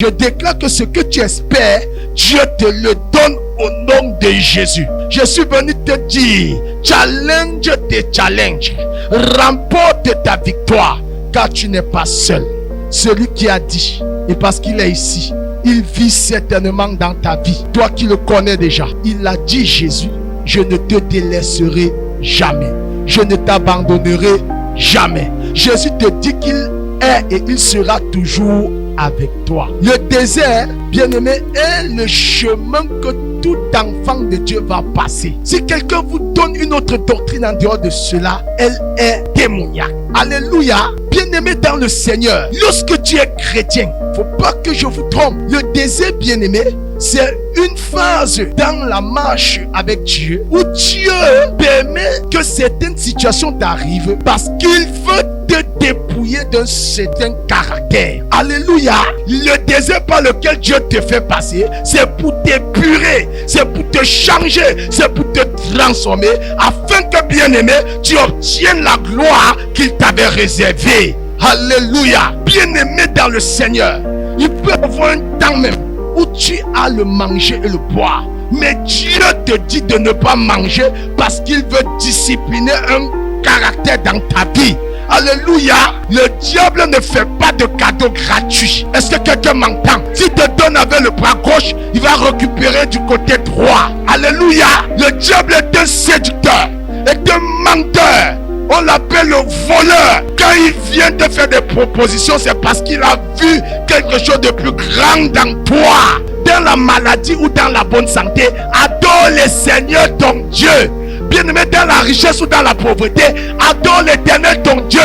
Je déclare que ce que tu espères, Dieu te le donne au nom de Jésus. Je suis venu te dire, challenge tes challenges, remporte ta victoire, car tu n'es pas seul. Celui qui a dit, et parce qu'il est ici, il vit certainement dans ta vie. Toi qui le connais déjà, il a dit, Jésus, je ne te délaisserai jamais. Je ne t'abandonnerai jamais. Jésus te dit qu'il est et il sera toujours avec toi. Le désert, bien-aimé, est le chemin que tout enfant de Dieu va passer. Si quelqu'un vous donne une autre doctrine en dehors de cela, elle est démoniaque. Alléluia. Bien-aimé dans le Seigneur, lorsque tu es chrétien, faut pas que je vous trompe. Le désert, bien-aimé, c'est une phase dans la marche avec Dieu où Dieu permet que certaines situations t'arrivent parce qu'il veut te dépouiller d'un certain caractère. Alléluia. Le désert par lequel Dieu te fait passer, c'est pour t'épurer, c'est pour te changer, c'est pour te transformer, afin que, bien-aimé, tu obtiennes la gloire qu'il t'avait réservée. Alléluia. Bien-aimé dans le Seigneur, il peut y avoir un temps même où tu as le manger et le boire, mais Dieu te dit de ne pas manger parce qu'il veut discipliner un caractère dans ta vie. Alléluia. Le diable ne fait pas de cadeaux gratuits. Est-ce que quelqu'un m'entend? S'il te donne avec le bras gauche, il va récupérer du côté droit. Alléluia. Le diable est un séducteur, est un menteur. On l'appelle le voleur. Quand il vient te faire des propositions, c'est parce qu'il a vu quelque chose de plus grand dans toi. Dans la maladie ou dans la bonne santé, adore le Seigneur ton Dieu. Bien-aimé dans la richesse ou dans la pauvreté, adore l'Éternel ton Dieu.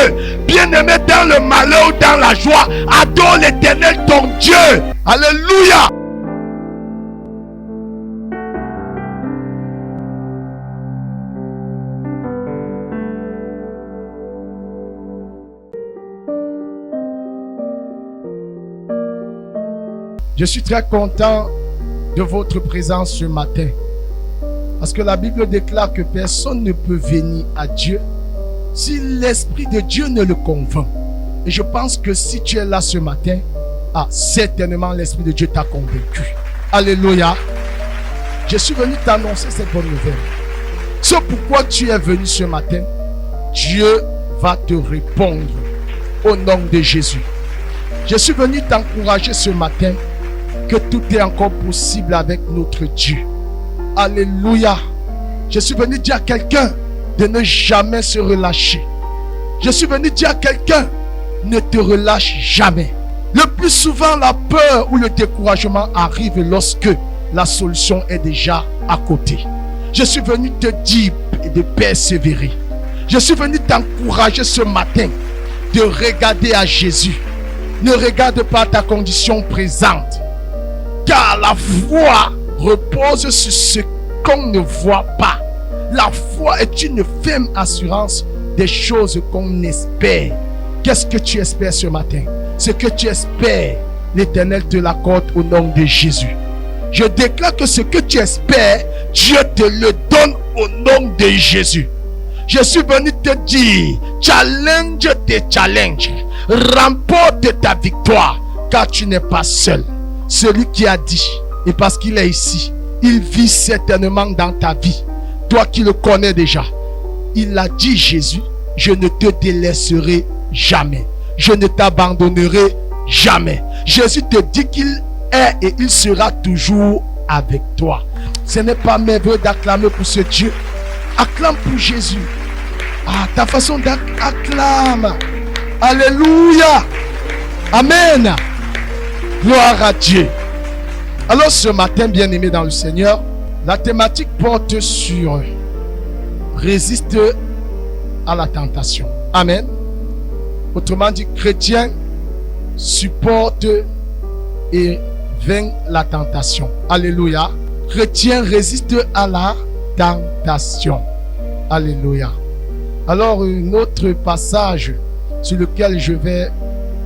Bien-aimé dans le malheur ou dans la joie, adore l'Éternel ton Dieu. Alléluia. Je suis très content de votre présence ce matin. Parce que la Bible déclare que personne ne peut venir à Dieu si l'Esprit de Dieu ne le convainc. Et je pense que si tu es là ce matin, certainement l'Esprit de Dieu t'a convaincu. Alléluia. Je suis venu t'annoncer cette bonne nouvelle. C'est pourquoi tu es venu ce matin. Dieu va te répondre au nom de Jésus. Je suis venu t'encourager ce matin que tout est encore possible avec notre Dieu. Alléluia. Je suis venu dire à quelqu'un de ne jamais se relâcher. Je suis venu dire à quelqu'un, ne te relâche jamais. Le plus souvent, la peur ou le découragement arrive lorsque la solution est déjà à côté. Je suis venu te dire de persévérer. Je suis venu t'encourager ce matin de regarder à Jésus. Ne regarde pas ta condition présente. Car la foi repose sur ce qu'on ne voit pas. La foi est une ferme assurance des choses qu'on espère. Qu'est-ce que tu espères ce matin? Ce que tu espères, l'Éternel te l'accorde au nom de Jésus. Je déclare que ce que tu espères, Dieu te le donne au nom de Jésus. Je suis venu te dire, challenge tes challenges, remporte ta victoire, car tu n'es pas seul. Celui qui a dit, et parce qu'il est ici, il vit certainement dans ta vie. Toi qui le connais déjà, il a dit, Jésus, je ne te délaisserai jamais. Je ne t'abandonnerai jamais. Jésus te dit qu'il est et il sera toujours avec toi. Ce n'est pas merveilleux d'acclamer pour ce Dieu. Acclame pour Jésus. Ta façon d'acclame. Alléluia. Amen. Gloire à Dieu. Alors ce matin, bien-aimé dans le Seigneur, la thématique porte sur résiste à la tentation. Amen. Autrement dit, chrétien supporte et vainc la tentation. Alléluia. Chrétien résiste à la tentation. Alléluia. Alors, un autre passage sur lequel je vais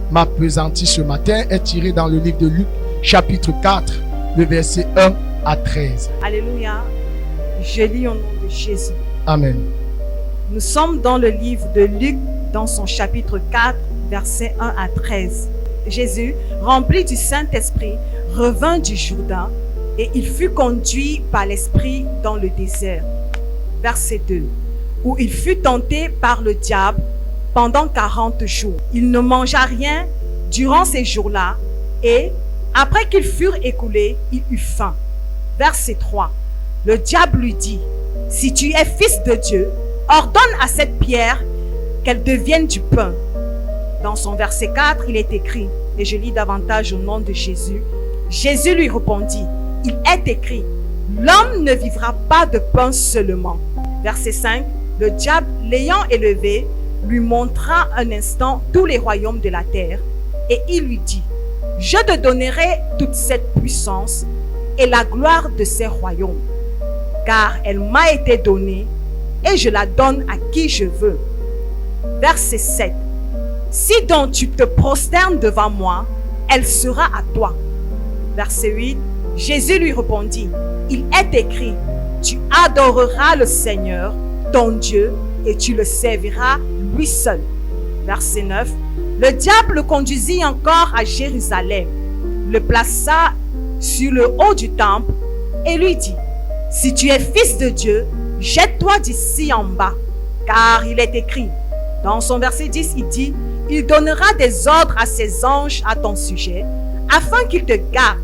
m'appesantir ce matin est tiré dans le livre de Luc, chapitre 4, le verset 1 à 13. Alléluia. Je lis au nom de Jésus. Amen. Nous sommes dans le livre de Luc, dans son chapitre 4, versets 1 à 13. Jésus, rempli du Saint-Esprit, revint du Jourdain et il fut conduit par l'Esprit dans le désert. Verset 2. Où il fut tenté par le diable pendant 40 jours. Il ne mangea rien durant ces jours-là et, après qu'ils furent écoulés, il eut faim. Verset 3. Le diable lui dit, « Si tu es fils de Dieu, ordonne à cette pierre qu'elle devienne du pain. » Dans son verset 4, il est écrit, et je lis davantage au nom de Jésus, Jésus lui répondit, « Il est écrit, l'homme ne vivra pas de pain seulement. » Verset 5, le diable, l'ayant élevé, lui montra un instant tous les royaumes de la terre, et il lui dit, « Je te donnerai toute cette puissance et la gloire de ces royaumes, car elle m'a été donnée, et je la donne à qui je veux. » Verset 7. Si donc tu te prosternes devant moi, elle sera à toi. Verset 8. Jésus lui répondit, il est écrit, tu adoreras le Seigneur, ton Dieu, et tu le serviras lui seul. Verset 9. Le diable le conduisit encore à Jérusalem, le plaça sur le haut du temple et lui dit, si tu es fils de Dieu, jette-toi d'ici en bas, car il est écrit. Dans son verset 10, il dit, il donnera des ordres à ses anges à ton sujet, afin qu'ils te gardent.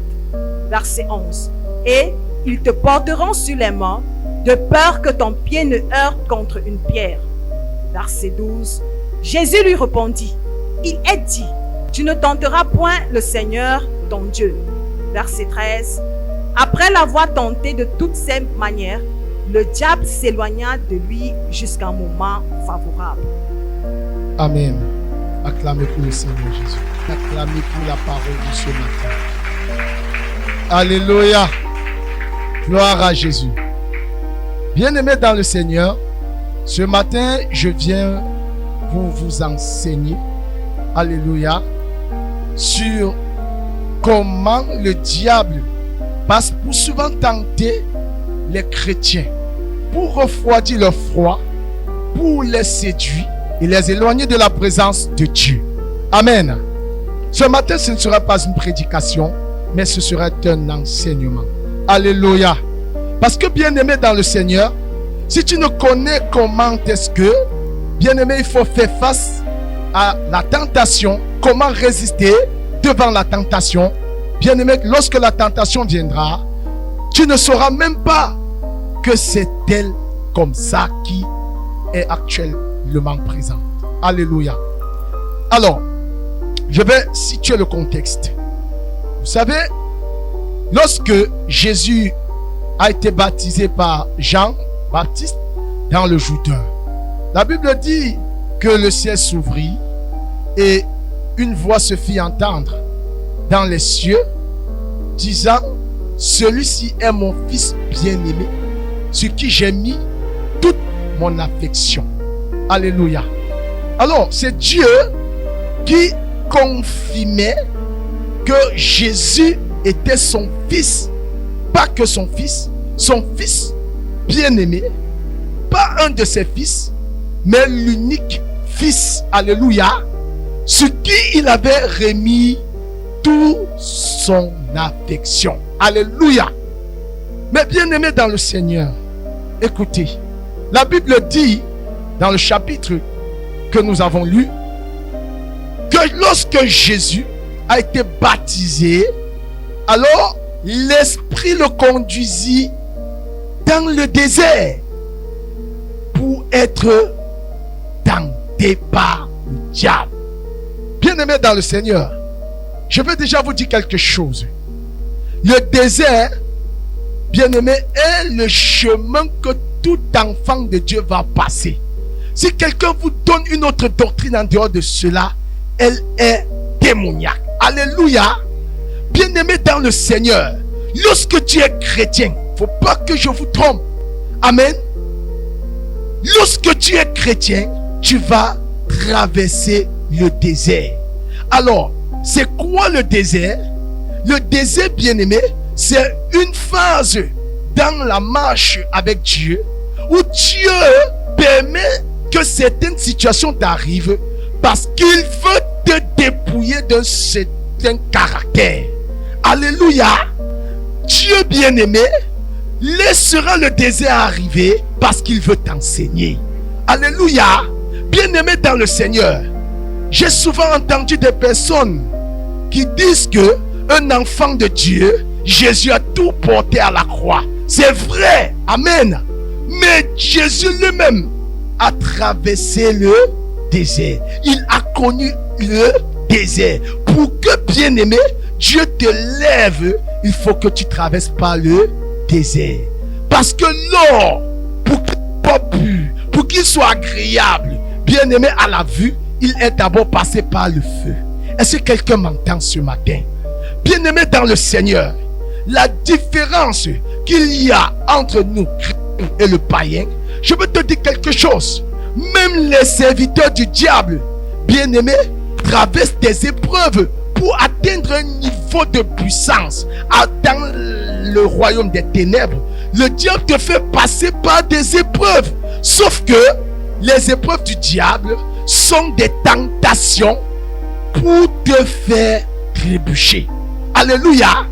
Verset 11. Et ils te porteront sur les mains, de peur que ton pied ne heurte contre une pierre. Verset 12. Jésus lui répondit, il est dit, tu ne tenteras point le Seigneur, ton Dieu. Verset 13. Après l'avoir tenté de toutes ces manières, le diable s'éloigna de lui jusqu'à un moment favorable. Amen. Acclamez pour le Seigneur Jésus. Acclamez pour la parole de ce matin. Alléluia. Gloire à Jésus. Bien-aimés dans le Seigneur, ce matin, je viens pour vous enseigner, alléluia, sur comment le diable passe pour souvent tenter les chrétiens, pour refroidir leur foi, pour les séduire et les éloigner de la présence de Dieu. Amen. Ce matin, ce ne sera pas une prédication, mais ce sera un enseignement. Alléluia. Parce que bien-aimé dans le Seigneur, si tu ne connais comment est-ce que, bien-aimé, il faut faire face à la tentation, comment résister devant la tentation, bien-aimé, lorsque la tentation viendra, tu ne sauras même pas que c'est elle comme ça qui est actuellement présente. Alléluia. Alors, je vais situer le contexte. Vous savez, lorsque Jésus a été baptisé par Jean-Baptiste dans le Jourdain, la Bible dit que le ciel s'ouvrit et une voix se fit entendre dans les cieux, disant, celui-ci est mon fils bien-aimé, sur qui j'ai mis toute mon affection. Alléluia. Alors, c'est Dieu qui confirmait que Jésus était son fils, pas que son fils bien-aimé, pas un de ses fils, mais l'unique fils, alléluia, sur qui il avait remis toute son affection. Alléluia. Mais bien-aimé dans le Seigneur, écoutez, la Bible dit dans le chapitre que nous avons lu, que lorsque Jésus a été baptisé, alors l'Esprit le conduisit dans le désert pour être tenté par le diable. Bien-aimé dans le Seigneur, je veux déjà vous dire quelque chose. Le désert, bien-aimé, est le chemin que tout enfant de Dieu va passer. Si quelqu'un vous donne une autre doctrine en dehors de cela, elle est démoniaque. Alléluia. Bien-aimé dans le Seigneur, lorsque tu es chrétien, il ne faut pas que je vous trompe. Amen. Lorsque tu es chrétien, tu vas traverser le désert. Alors, c'est quoi le désert? Le désert, bien-aimé, c'est une phase dans la marche avec Dieu où Dieu permet que certaines situations t'arrivent parce qu'il veut te dépouiller d'un certain caractère. Alléluia. Dieu bien-aimé laissera le désert arriver parce qu'il veut t'enseigner. Alléluia. Bien-aimé dans le Seigneur, j'ai souvent entendu des personnes qui disent que un enfant de Dieu, Jésus a tout porté à la croix. C'est vrai. Amen. Mais Jésus lui-même a traversé le désert. Il a connu le désert. Pour que, bien-aimé, Dieu te lève, il faut que tu traverses par le désert. Parce que l'or, pour qu'il soit pur, pour qu'il soit agréable, bien-aimé à la vue, il est d'abord passé par le feu. Est-ce que quelqu'un m'entend ce matin? Bien-aimé dans le Seigneur, la différence qu'il y a entre nous et le païen, je veux te dire quelque chose. Même les serviteurs du diable, bien-aimés, traversent des épreuves pour atteindre un niveau de puissance. Dans le royaume des ténèbres, le diable te fait passer par des épreuves. Sauf que les épreuves du diable sont des tentations pour te faire trébucher. Alléluia.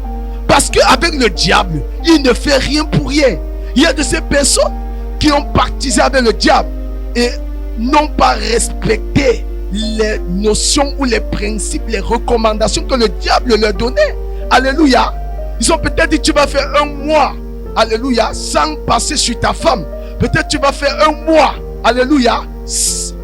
Parce qu'avec le diable, il ne fait rien pour rien. Il y a de ces personnes qui ont partisé avec le diable et n'ont pas respecté les notions ou les principes, les recommandations que le diable leur donnait. Alléluia. Ils ont peut-être dit tu vas faire un mois, alléluia, sans passer sur ta femme. Peut-être tu vas faire un mois, alléluia,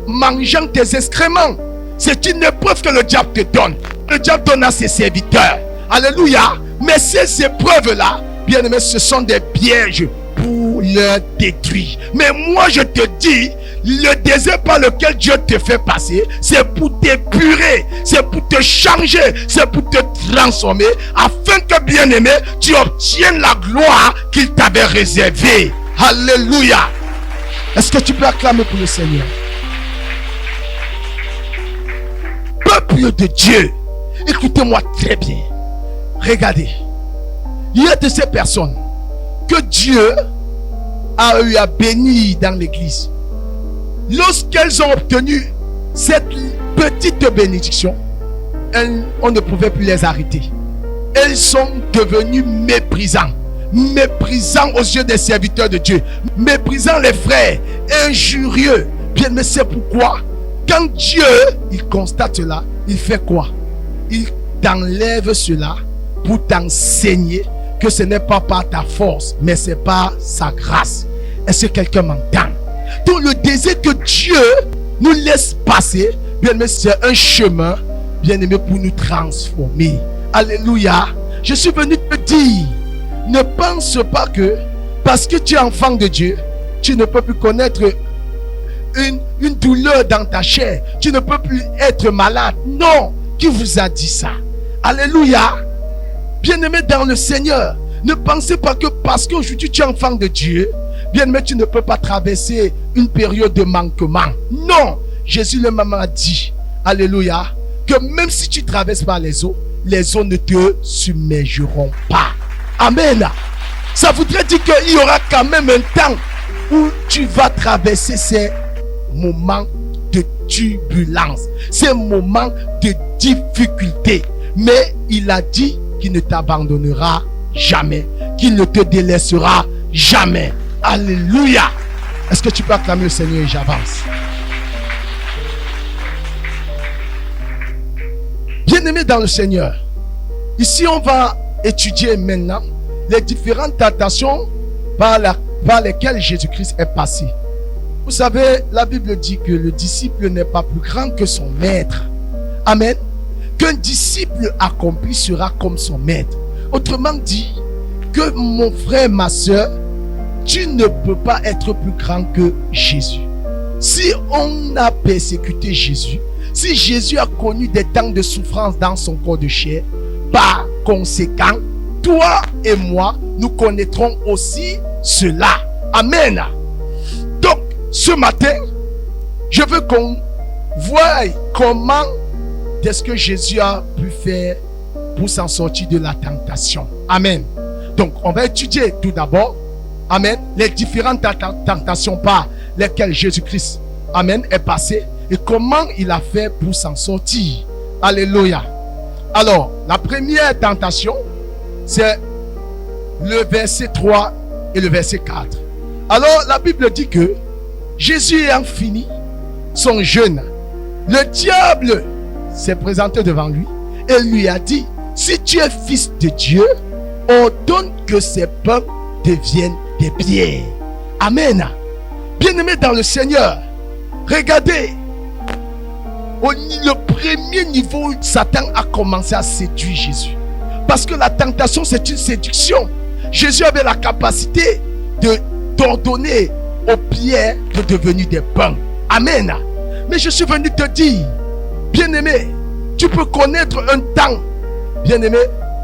mangeant tes excréments. C'est une épreuve que le diable te donne. Le diable donne à ses serviteurs. Alléluia. Mais ces épreuves-là, bien aimé, ce sont des pièges pour le détruire. Mais moi je te dis, le désert par lequel Dieu te fait passer, c'est pour t'épurer, c'est pour te changer, c'est pour te transformer, afin que, bien aimé, tu obtiennes la gloire qu'il t'avait réservée. Alléluia. Est-ce que tu peux acclamer pour le Seigneur? Peuple de Dieu, écoutez-moi très bien. Regardez, il y a de ces personnes que Dieu a eu à bénir dans l'église. Lorsqu'elles ont obtenu cette petite bénédiction, on ne pouvait plus les arrêter. Elles sont devenues méprisantes. Méprisants aux yeux des serviteurs de Dieu. Méprisant les frères. Injurieux. Bien, mais c'est pourquoi, quand Dieu, il constate cela, il fait quoi? Il t'enlève cela pour t'enseigner que ce n'est pas par ta force, mais c'est par sa grâce. Est-ce que quelqu'un m'entend? Donc le désert que Dieu nous laisse passer, bien aimé, c'est un chemin, bien aimé, pour nous transformer. Alléluia. Je suis venu te dire, ne pense pas que parce que tu es enfant de Dieu, tu ne peux plus connaître une douleur dans ta chair. Tu ne peux plus être malade. Non. Qui vous a dit ça? Alléluia. Bien-aimé dans le Seigneur, ne pensez pas que parce qu'aujourd'hui tu es enfant de Dieu, bien-aimé, tu ne peux pas traverser une période de manquement. Non. Jésus lui-même a dit, alléluia, que même si tu traverses par les eaux ne te submergeront pas. Amen. Ça voudrait dire qu'il y aura quand même un temps où tu vas traverser ces moments de turbulence, ces moments de difficulté. Mais il a dit qu'il ne t'abandonnera jamais, qu'il ne te délaissera jamais. Alléluia. Est-ce que tu peux acclamer le Seigneur et j'avance? Bien-aimé dans le Seigneur, ici on va étudier maintenant les différentes tentations par lesquelles Jésus-Christ est passé. Vous savez, la Bible dit que le disciple n'est pas plus grand que son maître. Amen. Qu'un disciple accompli sera comme son maître. Autrement dit, que mon frère, ma soeur, tu ne peux pas être plus grand que Jésus. Si on a persécuté Jésus, si Jésus a connu des temps de souffrance dans son corps de chair, par conséquent, toi et moi, nous connaîtrons aussi cela. Amen. Donc, ce matin, je veux qu'on voie comment est-ce que Jésus a pu faire pour s'en sortir de la tentation. Amen. Donc, on va étudier tout d'abord, amen, les différentes tentations par lesquelles Jésus-Christ, amen, est passé et comment il a fait pour s'en sortir. Alléluia. Alors, la première tentation, c'est le verset 3 et le verset 4. Alors, la Bible dit que Jésus ayant fini son jeûne, le diable s'est présenté devant lui et lui a dit: si tu es fils de Dieu, ordonne que ces pains deviennent des pierres. Amen. Bien-aimés dans le Seigneur, regardez, le premier niveau, Satan a commencé à séduire Jésus. Parce que la tentation, c'est une séduction. Jésus avait la capacité d'ordonner aux pierres de devenir des pains. Amen. Mais je suis venu te dire, bien-aimé, tu peux connaître un temps, bien-aimé,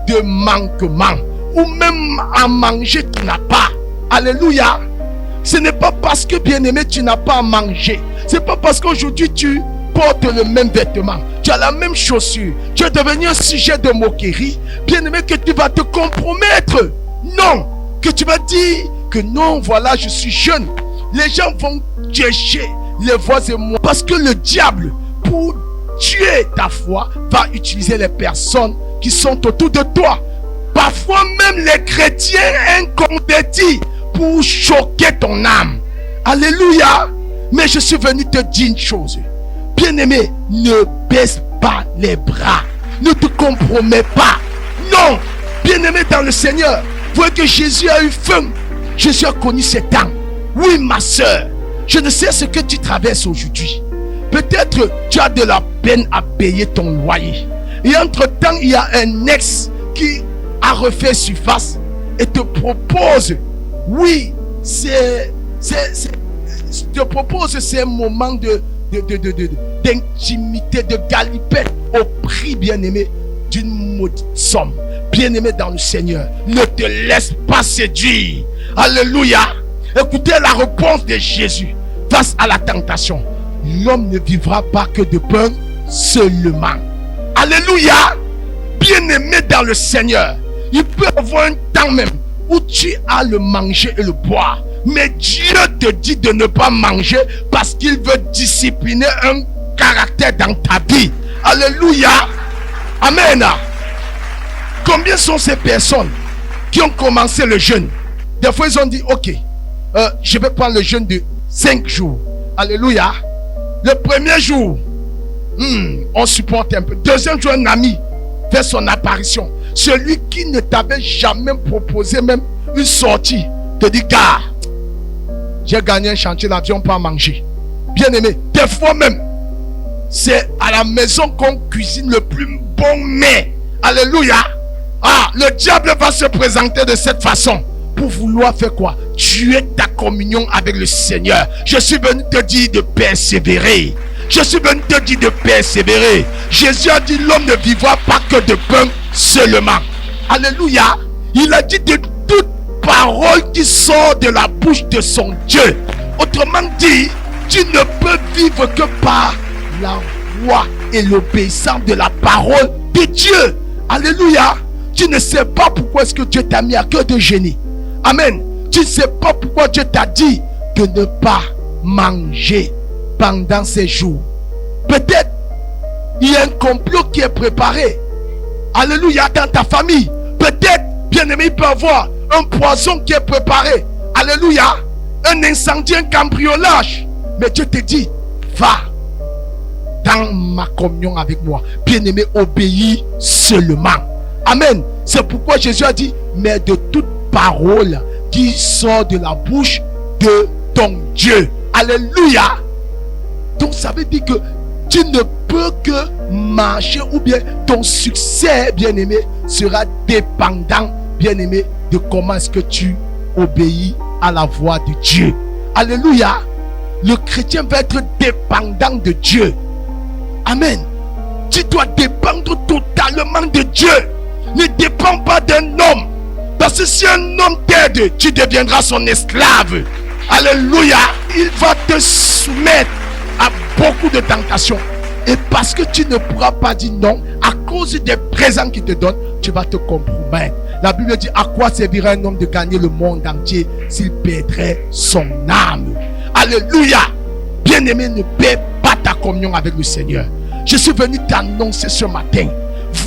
de manquement, ou même à manger tu n'as pas. Alléluia. Ce n'est pas parce que, bien-aimé, tu n'as pas à manger. Ce n'est pas parce qu'aujourd'hui tu portes le même vêtement, tu as la même chaussure, tu es devenu un sujet de moquerie, bien-aimé, que tu vas te compromettre. Non, que tu vas dire que non, voilà, je suis jeune. Les gens vont chercher les voix et moi. Parce que le diable, pour tuer ta foi, va utiliser les personnes qui sont autour de toi. Parfois même les chrétiens inconvertis pour choquer ton âme. Alléluia. Mais je suis venu te dire une chose. Bien-aimé, ne baisse pas les bras. Ne te compromets pas. Non. Bien-aimé dans le Seigneur, vous voyez que Jésus a eu faim. Jésus a connu ses temps. Oui, ma soeur, je ne sais ce que tu traverses aujourd'hui. Peut-être tu as de la peine à payer ton loyer. Et entre-temps, il y a un ex qui a refait surface et te propose, oui, te propose ces moments d'intimité, de galipette au prix, bien-aimé, d'une maudite somme. Bien-aimé dans le Seigneur, ne te laisse pas séduire. Alléluia. Écoutez la réponse de Jésus face à la tentation. L'homme ne vivra pas que de pain seulement. Alléluia. Bien-aimé dans le Seigneur, il peut y avoir un temps même où tu as le manger et le boire. Mais Dieu te dit de ne pas manger parce qu'il veut discipliner un caractère dans ta vie. Alléluia. Amen. Combien sont ces personnes qui ont commencé le jeûne? Des fois ils ont dit, ok, je vais prendre le jeûne de 5 jours. Alléluia. Le premier jour, on supporte un peu. Deuxième jour, un ami fait son apparition. Celui qui ne t'avait jamais proposé même une sortie te dit, gars, j'ai gagné un chantier, l'avion pas manger. Bien aimé, des fois même, c'est à la maison qu'on cuisine le plus bon mets. Alléluia. Ah, le diable va se présenter de cette façon pour vouloir faire quoi? Tuer ta communion avec le Seigneur. Je suis venu te dire de persévérer. Je suis venu te dire de persévérer. Jésus a dit, l'homme ne vivra pas que de pain seulement. Alléluia. Il a dit de toute parole qui sort de la bouche de son Dieu. Autrement dit, tu ne peux vivre que par la foi et l'obéissance de la parole de Dieu. Alléluia. Tu ne sais pas pourquoi est-ce que Dieu t'a mis à cœur de jeûner. Amen. Tu ne sais pas pourquoi Dieu t'a dit de ne pas manger pendant ces jours. Peut-être il y a un complot qui est préparé. Alléluia, dans ta famille. Peut-être, bien aimé, il peut y avoir un poison qui est préparé. Alléluia. Un incendie, un cambriolage. Mais Dieu te dit, va dans ma communion avec moi. Bien aimé, obéis seulement. Amen. C'est pourquoi Jésus a dit, mais de toute parole qui sort de la bouche de ton Dieu. Alléluia. Donc ça veut dire que tu ne peux que marcher, ou bien ton succès, bien-aimé, sera dépendant, bien-aimé, de comment est-ce que tu obéis à la voix de Dieu. Alléluia. Le chrétien va être dépendant de Dieu. Amen. Tu dois dépendre totalement de Dieu. Ne dépends pas d'un homme. Parce que si un homme t'aide, tu deviendras son esclave. Alléluia. Il va te soumettre à beaucoup de tentations. Et parce que tu ne pourras pas dire non, à cause des présents qu'il te donne, tu vas te compromettre. La Bible dit, à quoi servirait un homme de gagner le monde entier s'il perdrait son âme? Alléluia. Bien-aimé, ne perds pas ta communion avec le Seigneur. Je suis venu t'annoncer ce matin.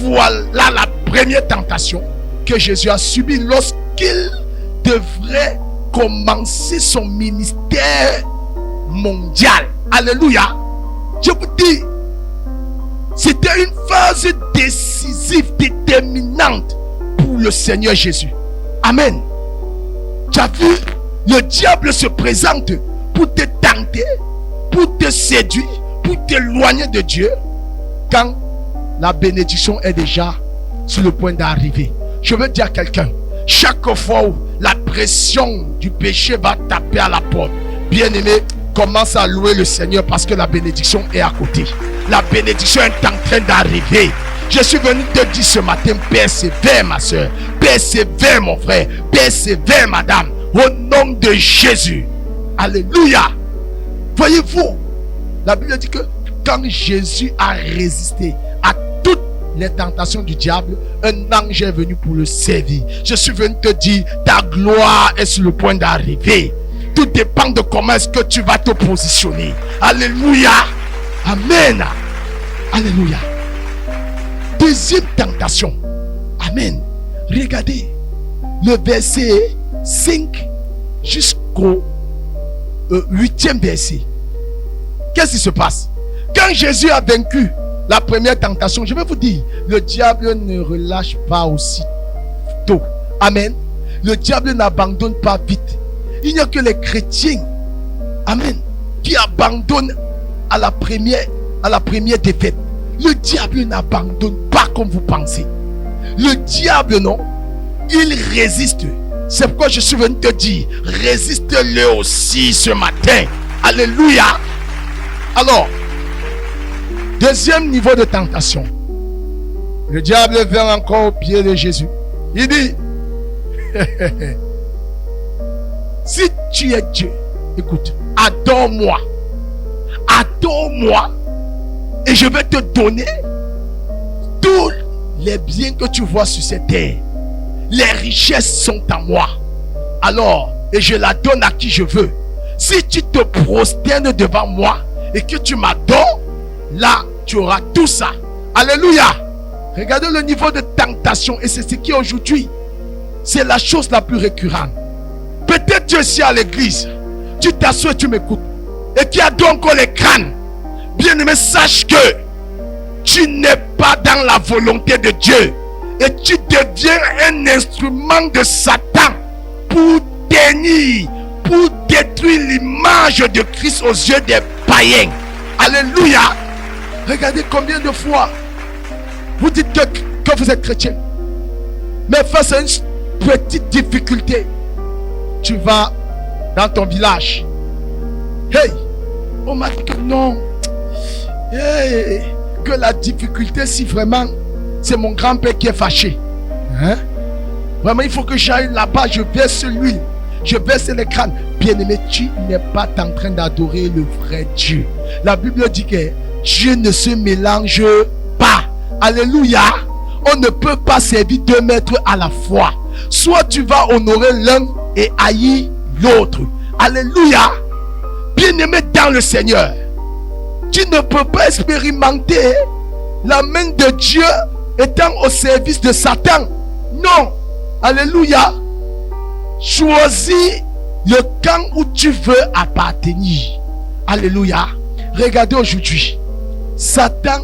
Voilà la première tentation que Jésus a subie lorsqu'il devrait commencer son ministère mondial. Alléluia. Je vous dis, c'était une phase décisive, déterminante pour le Seigneur Jésus. Amen. Tu as vu, le diable se présente pour te tenter, pour te séduire, pour t'éloigner de Dieu, quand la bénédiction est déjà sur le point d'arriver. Je veux dire à quelqu'un, chaque fois où la pression du péché va taper à la porte, bien-aimé, commence à louer le Seigneur parce que la bénédiction est à côté. La bénédiction est en train d'arriver. Je suis venu te dire ce matin, persévère ma soeur, persévère mon frère, persévère madame, au nom de Jésus. Alléluia. Voyez-vous, la Bible dit que quand Jésus a résisté à toutes les tentations du diable, un ange est venu pour le servir. Je suis venu te dire, ta gloire est sur le point d'arriver. Tout dépend de comment est-ce que tu vas te positionner. Alléluia. Amen. Alléluia. Deuxième tentation. Amen. Regardez le verset 5 jusqu'au 8e verset. Qu'est-ce qui se passe? Quand Jésus a vaincu la première tentation, je vais vous dire, le diable ne relâche pas aussi tôt. Amen. Le diable n'abandonne pas vite. Il n'y a que les chrétiens, amen, qui abandonnent à la première défaite. Le diable n'abandonne pas comme vous pensez. Le diable, non, il résiste. C'est pourquoi je suis venu te dire, résiste-le aussi ce matin. Alléluia. Alors, deuxième niveau de tentation. Le diable vient encore au pied de Jésus. Il dit, si tu es Dieu, écoute, adore-moi. Adore-moi. Et je vais te donner tous les biens que tu vois sur cette terre. Les richesses sont à moi. Alors, et je la donne à qui je veux. Si tu te prosternes devant moi et que tu m'adores, là, tu auras tout ça. Alléluia. Regardez le niveau de tentation. Et c'est ce qui aujourd'hui, c'est la chose la plus récurrente. Peut-être tu es ici à l'église, tu t'assois et tu m'écoutes, et qui adore encore les crânes. Bien-aimé, sache que tu n'es pas dans la volonté de Dieu. Et tu deviens un instrument de Satan pour tenir, pour détruire l'image de Christ aux yeux des païens. Alléluia. Regardez combien de fois vous dites que vous êtes chrétien, mais face à une petite difficulté, tu vas dans ton village. Hey, on m'a dit que non. Hey, que la difficulté, si vraiment c'est mon grand-père qui est fâché, hein? Vraiment, il faut que j'aille là-bas, je verse l'huile, je verse les crânes. Bien-aimé, tu n'es pas en train d'adorer le vrai Dieu. La Bible dit que Dieu ne se mélange pas. Alléluia. On ne peut pas servir deux maîtres à la fois. Soit tu vas honorer l'un et haïr l'autre. Alléluia. Bien-aimé dans le Seigneur, tu ne peux pas expérimenter la main de Dieu étant au service de Satan. Non. Alléluia. Choisis le camp où tu veux appartenir. Alléluia. Regardez aujourd'hui, Satan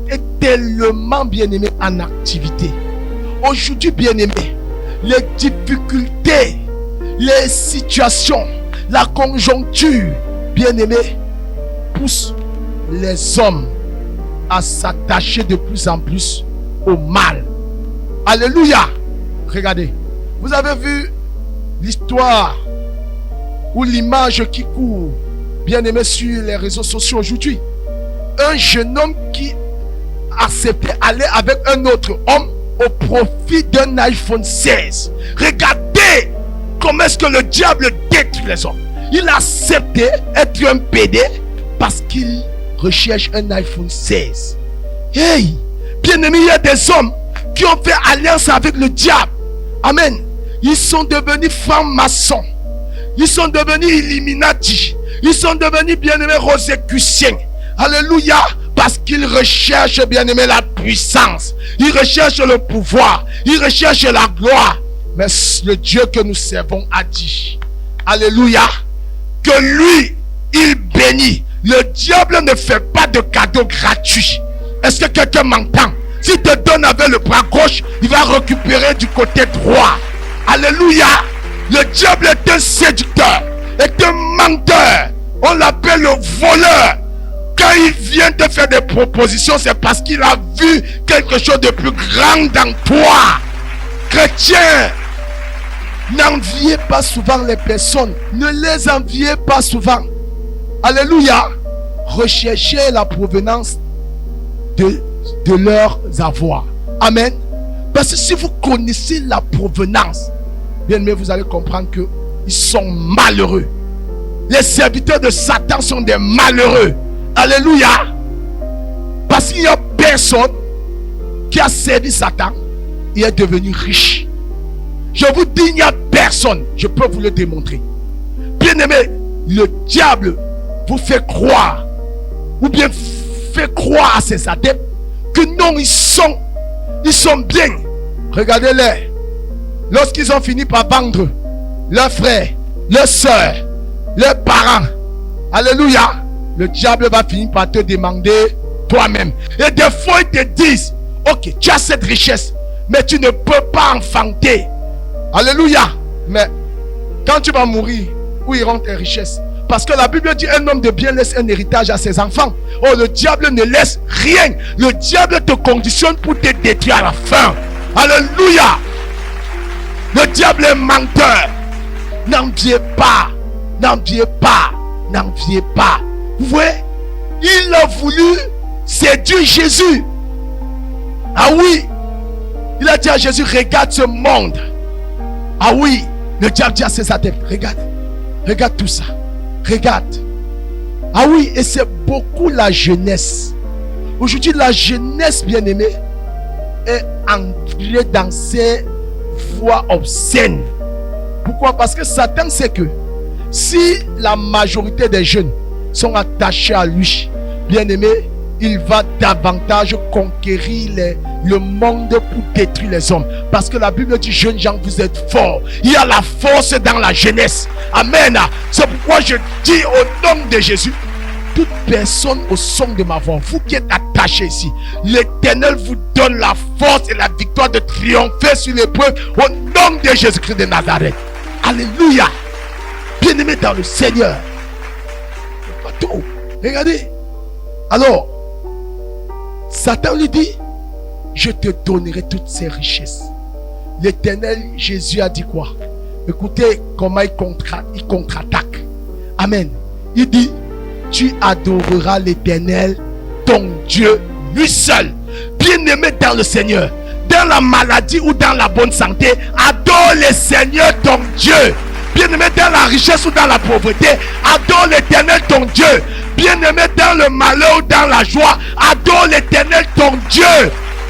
est tellement bien-aimé en activité. Aujourd'hui, bien-aimé, les difficultés, les situations, la conjoncture, bien-aimé, poussent les hommes à s'attacher de plus en plus au mal. Alléluia. Regardez, vous avez vu l'histoire ou l'image qui court, bien-aimé, sur les réseaux sociaux aujourd'hui. Un jeune homme qui acceptait d'aller avec un autre homme au profit d'un iPhone 16. Regardez comment est-ce que le diable détruit les hommes. Il a accepté être un PD parce qu'il recherche un iPhone 16. Hey, bien-aimé, il y a des hommes qui ont fait alliance avec le diable. Amen. Ils sont devenus francs-maçons. Ils sont devenus Illuminati. Ils sont devenus bien-aimés Rosicruciens. Alléluia. Parce qu'il recherche, bien aimé, la puissance. Il recherche le pouvoir. Il recherche la gloire. Mais le Dieu que nous servons a dit, alléluia, que lui, il bénit. Le diable ne fait pas de cadeaux gratuits. Est-ce que quelqu'un m'entend? S'il te donne avec le bras gauche, il va récupérer du côté droit. Alléluia. Le diable est un séducteur, est un menteur. On l'appelle le voleur. Quand il vient te faire des propositions, c'est parce qu'il a vu quelque chose de plus grand dans toi. Chrétien, n'enviez pas souvent les personnes. Ne les enviez pas souvent. Alléluia. Recherchez la provenance de leurs avoirs. Amen. Parce que si vous connaissez la provenance, bien aimé, vous allez comprendre qu'ils sont malheureux. Les serviteurs de Satan sont des malheureux. Alléluia. Parce qu'il n'y a personne qui a servi Satan et est devenu riche. Je vous dis, il n'y a personne. Je peux vous le démontrer. Bien aimé, le diable vous fait croire, ou bien fait croire à ses adeptes, que non, ils sont bien. Regardez-les. Lorsqu'ils ont fini par vendre leurs frères, leurs soeurs, leurs parents, alléluia, le diable va finir par te demander toi-même. Et des fois, ils te disent, ok, tu as cette richesse, mais tu ne peux pas enfanter. Alléluia. Mais quand tu vas mourir, où iront tes richesses? Parce que la Bible dit, un homme de bien laisse un héritage à ses enfants. Oh, le diable ne laisse rien. Le diable te conditionne pour te détruire à la fin. Alléluia. Le diable est menteur. N'enviez pas. N'enviez pas. N'enviez pas. Vous voyez, il a voulu séduire Jésus. Ah oui. Il a dit à Jésus, regarde ce monde. Ah oui. Le diable dit à ses adeptes, regarde. Regarde tout ça. Regarde. Ah oui, et c'est beaucoup la jeunesse. Aujourd'hui, la jeunesse, bien-aimée, est entrée dans ces voies obscènes. Pourquoi? Parce que Satan sait que si la majorité des jeunes sont attachés à lui, bien-aimé, il va davantage conquérir le monde pour détruire les hommes. Parce que la Bible dit, jeunes gens, vous êtes forts. Il y a la force dans la jeunesse. Amen. C'est pourquoi je dis au nom de Jésus, toute personne au son de ma voix, vous qui êtes attachés ici, l'Éternel vous donne la force et la victoire de triompher sur l'épreuve au nom de Jésus-Christ de Nazareth. Alléluia. Bien-aimé dans le Seigneur. Regardez. Alors, Satan lui dit, je te donnerai toutes ces richesses. L'Éternel Jésus a dit quoi? Écoutez comment il contre-attaque. Amen. Il dit, tu adoreras l'Éternel, ton Dieu, lui seul. Bien-aimé dans le Seigneur, dans la maladie ou dans la bonne santé, adore le Seigneur, ton Dieu. Bien-aimé dans la richesse ou dans la pauvreté, adore l'Éternel, ton Dieu. Bien-aimé dans le malheur ou dans la joie, adore l'Éternel, ton Dieu.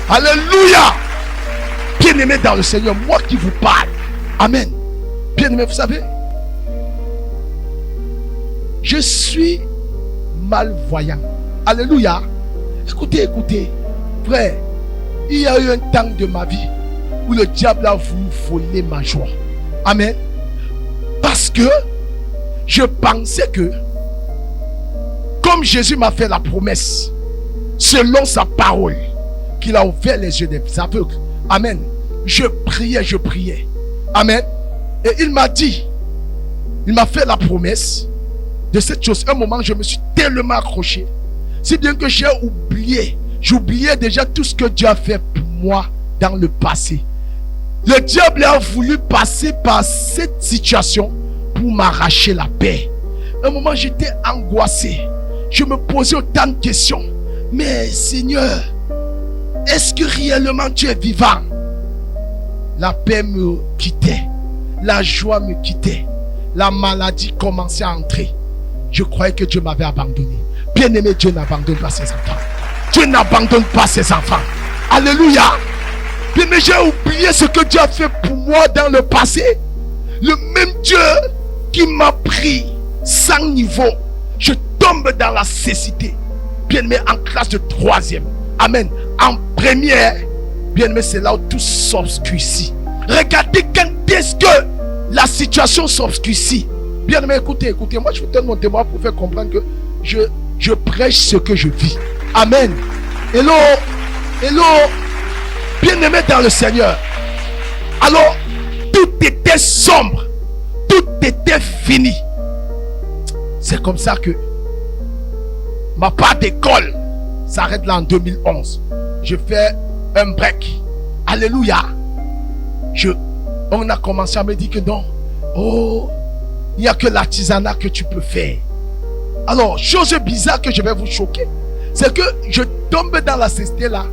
Alléluia. Bien-aimé dans le Seigneur, moi qui vous parle. Amen. Bien-aimé, vous savez, je suis malvoyant. Alléluia. Écoutez, frère, il y a eu un temps de ma vie où le diable a voulu voler ma joie. Amen. Parce que je pensais que, comme Jésus m'a fait la promesse, selon sa parole, qu'il a ouvert les yeux des aveugles. Amen. Je priais. Amen. Et il m'a dit, il m'a fait la promesse de cette chose. Un moment, je me suis tellement accroché, si bien que j'oubliais déjà tout ce que Dieu a fait pour moi dans le passé. Le diable a voulu passer par cette situation pour m'arracher la paix. Un moment, j'étais angoissé. Je me posais autant de questions. Mais Seigneur, est-ce que réellement tu es vivant? La paix me quittait. La joie me quittait. La maladie commençait à entrer. Je croyais que Dieu m'avait abandonné. Bien-aimé, Dieu n'abandonne pas ses enfants. Dieu n'abandonne pas ses enfants. Alléluia. Bien-aimé, j'ai oublié ce que Dieu a fait pour moi dans le passé. Le même Dieu qui m'a pris sans niveau. Je tombe dans la cécité. bien-aimé, en classe de 3e. Amen. En première, bien-aimé, c'est là où tout s'obscurcit. Regardez quand est-ce que la situation s'obscurcit. Bien-aimé, écoutez, moi je vous donne mon témoin pour faire comprendre que je prêche ce que je vis. Amen. Hello, bien-aimé dans le Seigneur. Alors, tout était sombre, tout était fini. C'est comme ça que ma part d'école s'arrête là en 2011. Je fais un break. Alléluia. On a commencé à me dire que non. Oh, il n'y a que l'artisanat que tu peux faire. Alors, chose bizarre que je vais vous choquer, c'est que je tombe dans la cécité là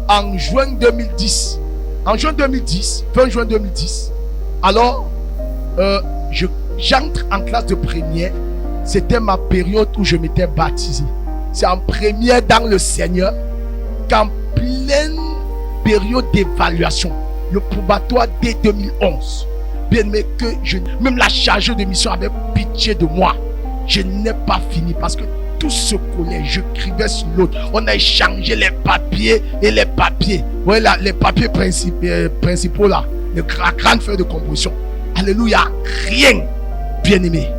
en juin 2010. En juin 2010, fin juin 2010. Alors, j'entre en classe de première. C'était ma période où je m'étais baptisé. C'est en première dans le Seigneur qu'en pleine période d'évaluation, le probatoire dès 2011, bien aimé, que même la chargée de mission avait pitié de moi. Je n'ai pas fini parce que tout se collait. Je écrivais sur l'autre. On a échangé les papiers et les papiers. Voilà, les papiers principaux là, la grande feuille de composition. Alléluia. Rien. Bien aimé.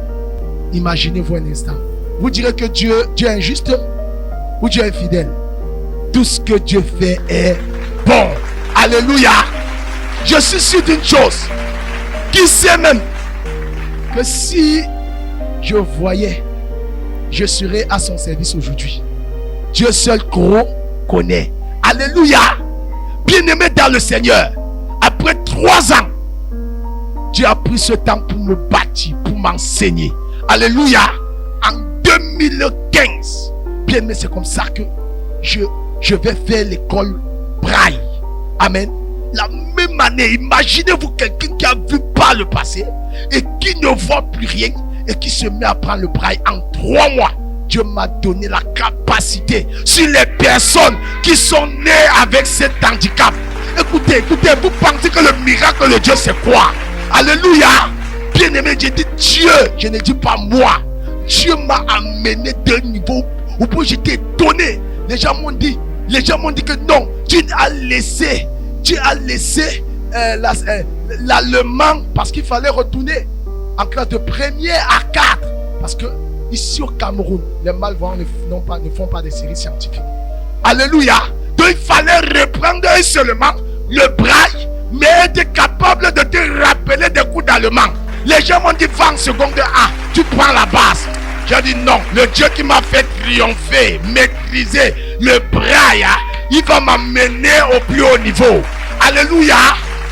Imaginez-vous un instant. Vous direz que Dieu est injuste ou Dieu est fidèle. Tout ce que Dieu fait est bon. Alléluia. Je suis sûr d'une chose. Qui sait même que si je voyais, je serais à son service aujourd'hui. Dieu seul connaît. Alléluia. Bien-aimé dans le Seigneur, après 3 ans, Dieu a pris ce temps pour me bâtir, pour m'enseigner. Alléluia. En 2015, bien-aimé, c'est comme ça que je vais faire l'école Braille. Amen. La même année, imaginez-vous quelqu'un qui a vu par le passé et qui ne voit plus rien et qui se met à prendre le braille en 3 mois. Dieu m'a donné la capacité sur les personnes qui sont nées avec cet handicap. Écoutez, vous pensez que le miracle de Dieu c'est quoi? Alléluia. Bien aimé, je dis Dieu, je ne dis pas moi. Dieu m'a amené d'un niveau où j'étais étonné. Les gens m'ont dit que non, Dieu a laissé l'allemand parce qu'il fallait retourner en classe de première à 4. Parce que ici au Cameroun, les malvoyants ne font pas des séries scientifiques. Alléluia. Donc il fallait reprendre seulement le braille, mais être capable de te rappeler des coups d'allemand. Les gens m'ont dit va en seconde A, tu prends la base. J'ai dit non, le Dieu qui m'a fait triompher, maîtriser le braille, il va m'amener au plus haut niveau. Alléluia.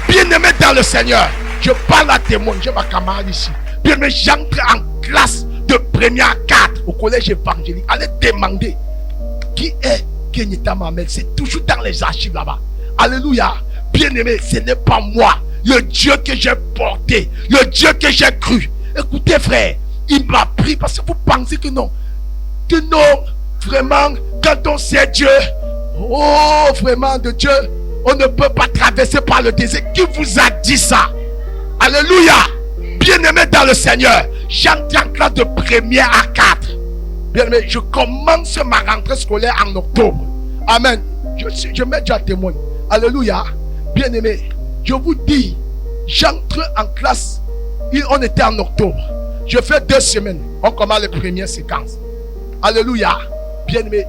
Bien-aimé dans le Seigneur, je parle à témoin, j'ai ma camarade ici. Bien-aimé, j'entre en classe de première à 4 au collège évangélique. Allez demander qui est Kenyata Mamel. C'est toujours dans les archives là-bas. Alléluia. Bien-aimé, ce n'est pas moi. Le Dieu que j'ai porté, le Dieu que j'ai cru. Écoutez frère, il m'a pris parce que vous pensez que non, vraiment, quand on sait Dieu, oh vraiment de Dieu, on ne peut pas traverser par le désert. Qui vous a dit ça? Alléluia. Bien-aimé dans le Seigneur, j'entre en classe de première à 4. Bien-aimé, je commence ma rentrée scolaire en octobre. Amen. Je mets Dieu à témoin. Alléluia. Bien-aimé, je vous dis, j'entre en classe. On était en octobre. Je fais 2 semaines. On commence les premières séquences. Alléluia. Bien-aimé,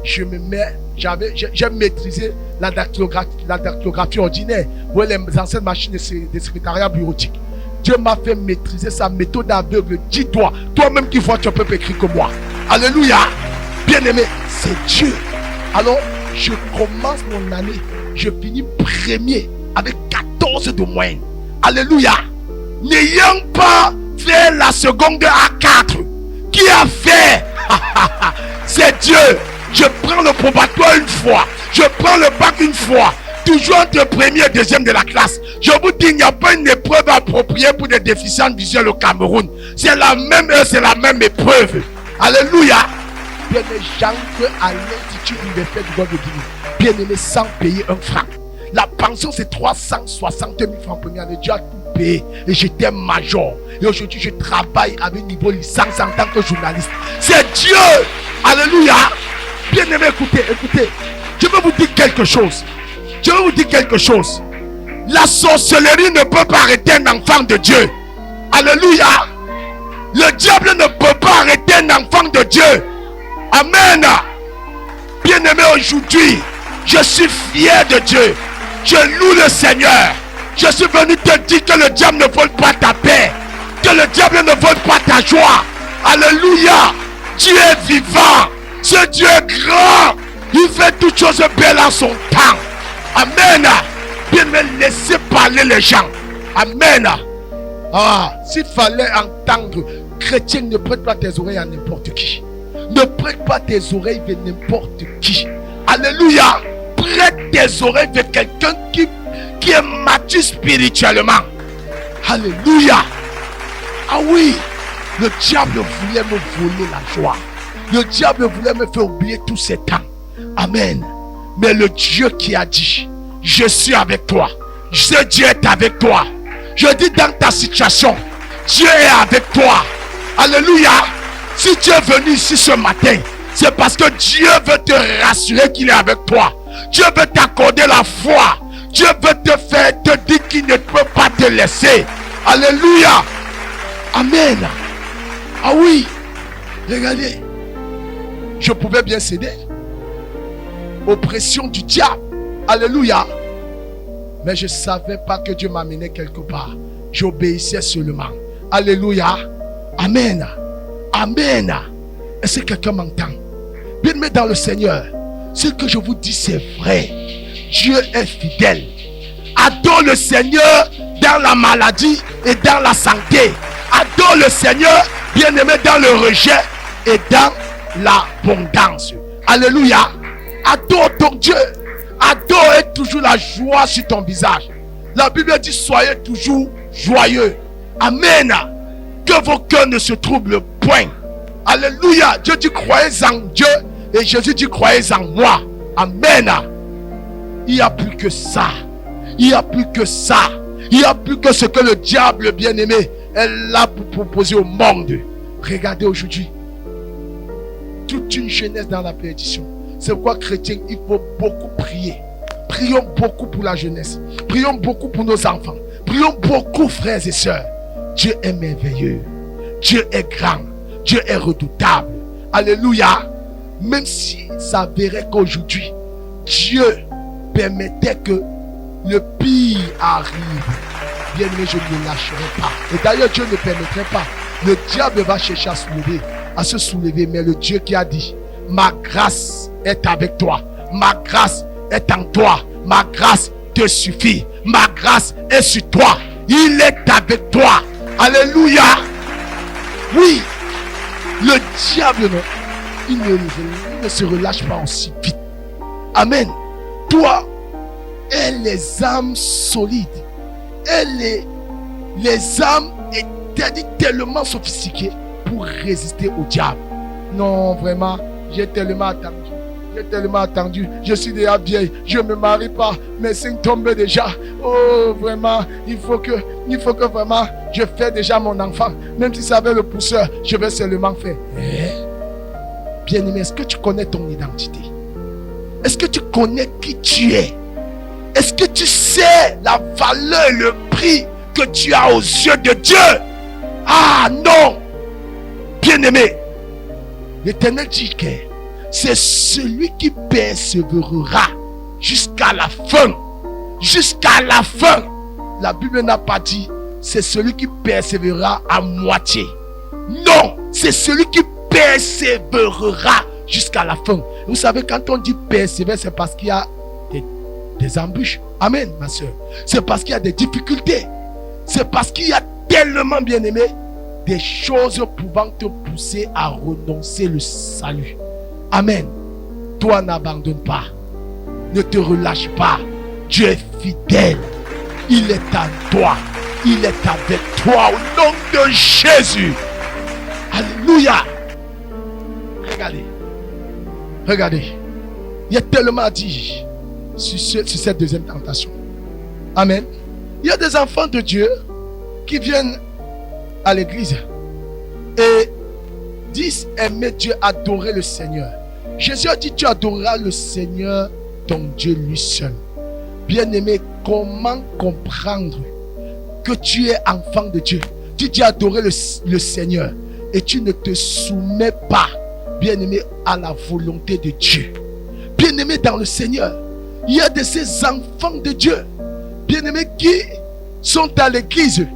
je me mets. J'ai maîtrisé la dactylographie ordinaire. Ou les anciennes machines de secrétariat bureautique. Dieu m'a fait maîtriser sa méthode aveugle. Dis-toi, toi-même qui vois, tu peux écrire que moi. Alléluia. Bien-aimé, c'est Dieu. Alors, je commence mon année. Je finis premier avec 14 de moyenne. Alléluia. N'ayant pas fait la seconde à 4. Qui a fait? C'est Dieu. Je prends le probatoire une fois. Je prends le bac une fois. Toujours entre premier et deuxième de la classe. Je vous dis, il n'y a pas une épreuve appropriée pour des déficients visuels au Cameroun. C'est la même heure, c'est la même épreuve. Alléluia. Bien-aimé, j'entre à l'Institut universitaire du Golfe de Guinée. Bien-aimé, sans payer un franc. La pension, c'est 360 000 francs première année. Dieu a tout payé. Et j'étais major. Et aujourd'hui, je travaille avec niveau licence en tant que journaliste. C'est Dieu. Alléluia. Bien-aimés, écoutez, écoutez. Je veux vous dire quelque chose. Je veux vous dire quelque chose. La sorcellerie ne peut pas arrêter un enfant de Dieu. Alléluia. Le diable ne peut pas arrêter un enfant de Dieu. Amen. Bien-aimé, aujourd'hui, je suis fier de Dieu. Je loue le Seigneur. Je suis venu te dire que le diable ne vole pas ta paix. Que le diable ne vole pas ta joie. Alléluia. Dieu est vivant. Ce Dieu est grand. Il fait toutes choses belles en son temps. Amen. Bien-aimé, laissez parler les gens. Amen. Ah, s'il fallait entendre, chrétien, ne prête pas tes oreilles à n'importe qui. Ne prête pas tes oreilles vers n'importe qui. Alléluia. Prête tes oreilles vers quelqu'un qui est mature spirituellement. Alléluia. Ah oui, le diable voulait me voler la joie. Le diable voulait me faire oublier tous ces temps. Amen. Mais le Dieu qui a dit, je suis avec toi. Ce Dieu est avec toi. Je dis dans ta situation, Dieu est avec toi. Alléluia. Si tu es venu ici ce matin, c'est parce que Dieu veut te rassurer qu'il est avec toi. Dieu veut t'accorder la foi. Dieu veut te faire te dire qu'il ne peut pas te laisser. Alléluia. Amen. Ah oui. Regardez. Je pouvais bien céder aux pressions du diable. Alléluia. Mais je ne savais pas que Dieu m'amenait quelque part. J'obéissais seulement. Alléluia. Amen. Amen. Est-ce que quelqu'un m'entend? Bien-aimé dans le Seigneur, ce que je vous dis c'est vrai. Dieu est fidèle. Adore le Seigneur dans la maladie et dans la santé. Adore le Seigneur, bien-aimé, dans le rejet et dans l'abondance. Alléluia. Adore ton Dieu. Adore et toujours la joie sur ton visage. La Bible dit soyez toujours joyeux. Amen. Que vos cœurs ne se troublent point. Alléluia. Dieu dit croyez en Dieu et Jésus dit croyez en moi. Amen. Il n'y a plus que ça. Il n'y a plus que ça. Il n'y a plus que ce que le diable bien-aimé est là pour proposer au monde. Regardez aujourd'hui. Toute une jeunesse dans la perdition. C'est pourquoi chrétien, il faut beaucoup prier. Prions beaucoup pour la jeunesse. Prions beaucoup pour nos enfants. Prions beaucoup, frères et sœurs. Dieu est merveilleux. Dieu est grand. Dieu est redoutable. Alléluia. Même si ça verrait qu'aujourd'hui, Dieu permettait que le pire arrive, bien aimé, je ne le lâcherai pas. Et d'ailleurs, Dieu ne permettrait pas. Le diable va chercher à se soulever. Mais le Dieu qui a dit, ma grâce est avec toi. Ma grâce est en toi. Ma grâce te suffit. Ma grâce est sur toi. Il est avec toi. Alléluia. Oui. Le diable, non, il ne se relâche pas aussi vite. Amen. Toi, et les âmes solides, et les âmes tellement sophistiquées pour résister au diable. Non, vraiment, j'ai tellement attendu. Je suis déjà vieille, je ne me marie pas, mes seins tombent déjà. Oh, vraiment, il faut que vraiment, je fais déjà mon enfant. Même si ça avait le pousseur, je vais seulement faire. Bien-aimé, est-ce que tu connais ton identité? Est-ce que tu connais qui tu es? Est-ce que tu sais la valeur, le prix que tu as aux yeux de Dieu? Ah non! Bien-aimé, l'Éternel dit que c'est celui qui persévérera jusqu'à la fin. Jusqu'à la fin. La Bible n'a pas dit c'est celui qui persévérera à moitié. Non, c'est celui qui persévérera jusqu'à la fin. Vous savez, quand on dit persévérer, c'est parce qu'il y a des embûches. Amen, ma soeur. C'est parce qu'il y a des difficultés. C'est parce qu'il y a tellement, bien aimé, des choses pouvant te pousser à renoncer le salut. Amen. Toi, n'abandonne pas. Ne te relâche pas. Dieu est fidèle. Il est à toi. Il est avec toi au nom de Jésus. Alléluia. Regardez. Il y a tellement dit sur cette deuxième tentation. Amen. Il y a des enfants de Dieu qui viennent à l'église et 10, aimer Dieu, adorer le Seigneur. Jésus a dit, tu adoreras le Seigneur, ton Dieu lui seul. Bien-aimé, comment comprendre que tu es enfant de Dieu? Tu dis adorer le Seigneur et tu ne te soumets pas, bien-aimé, à la volonté de Dieu. Bien-aimé dans le Seigneur, il y a de ces enfants de Dieu, bien-aimés, qui sont à l'église.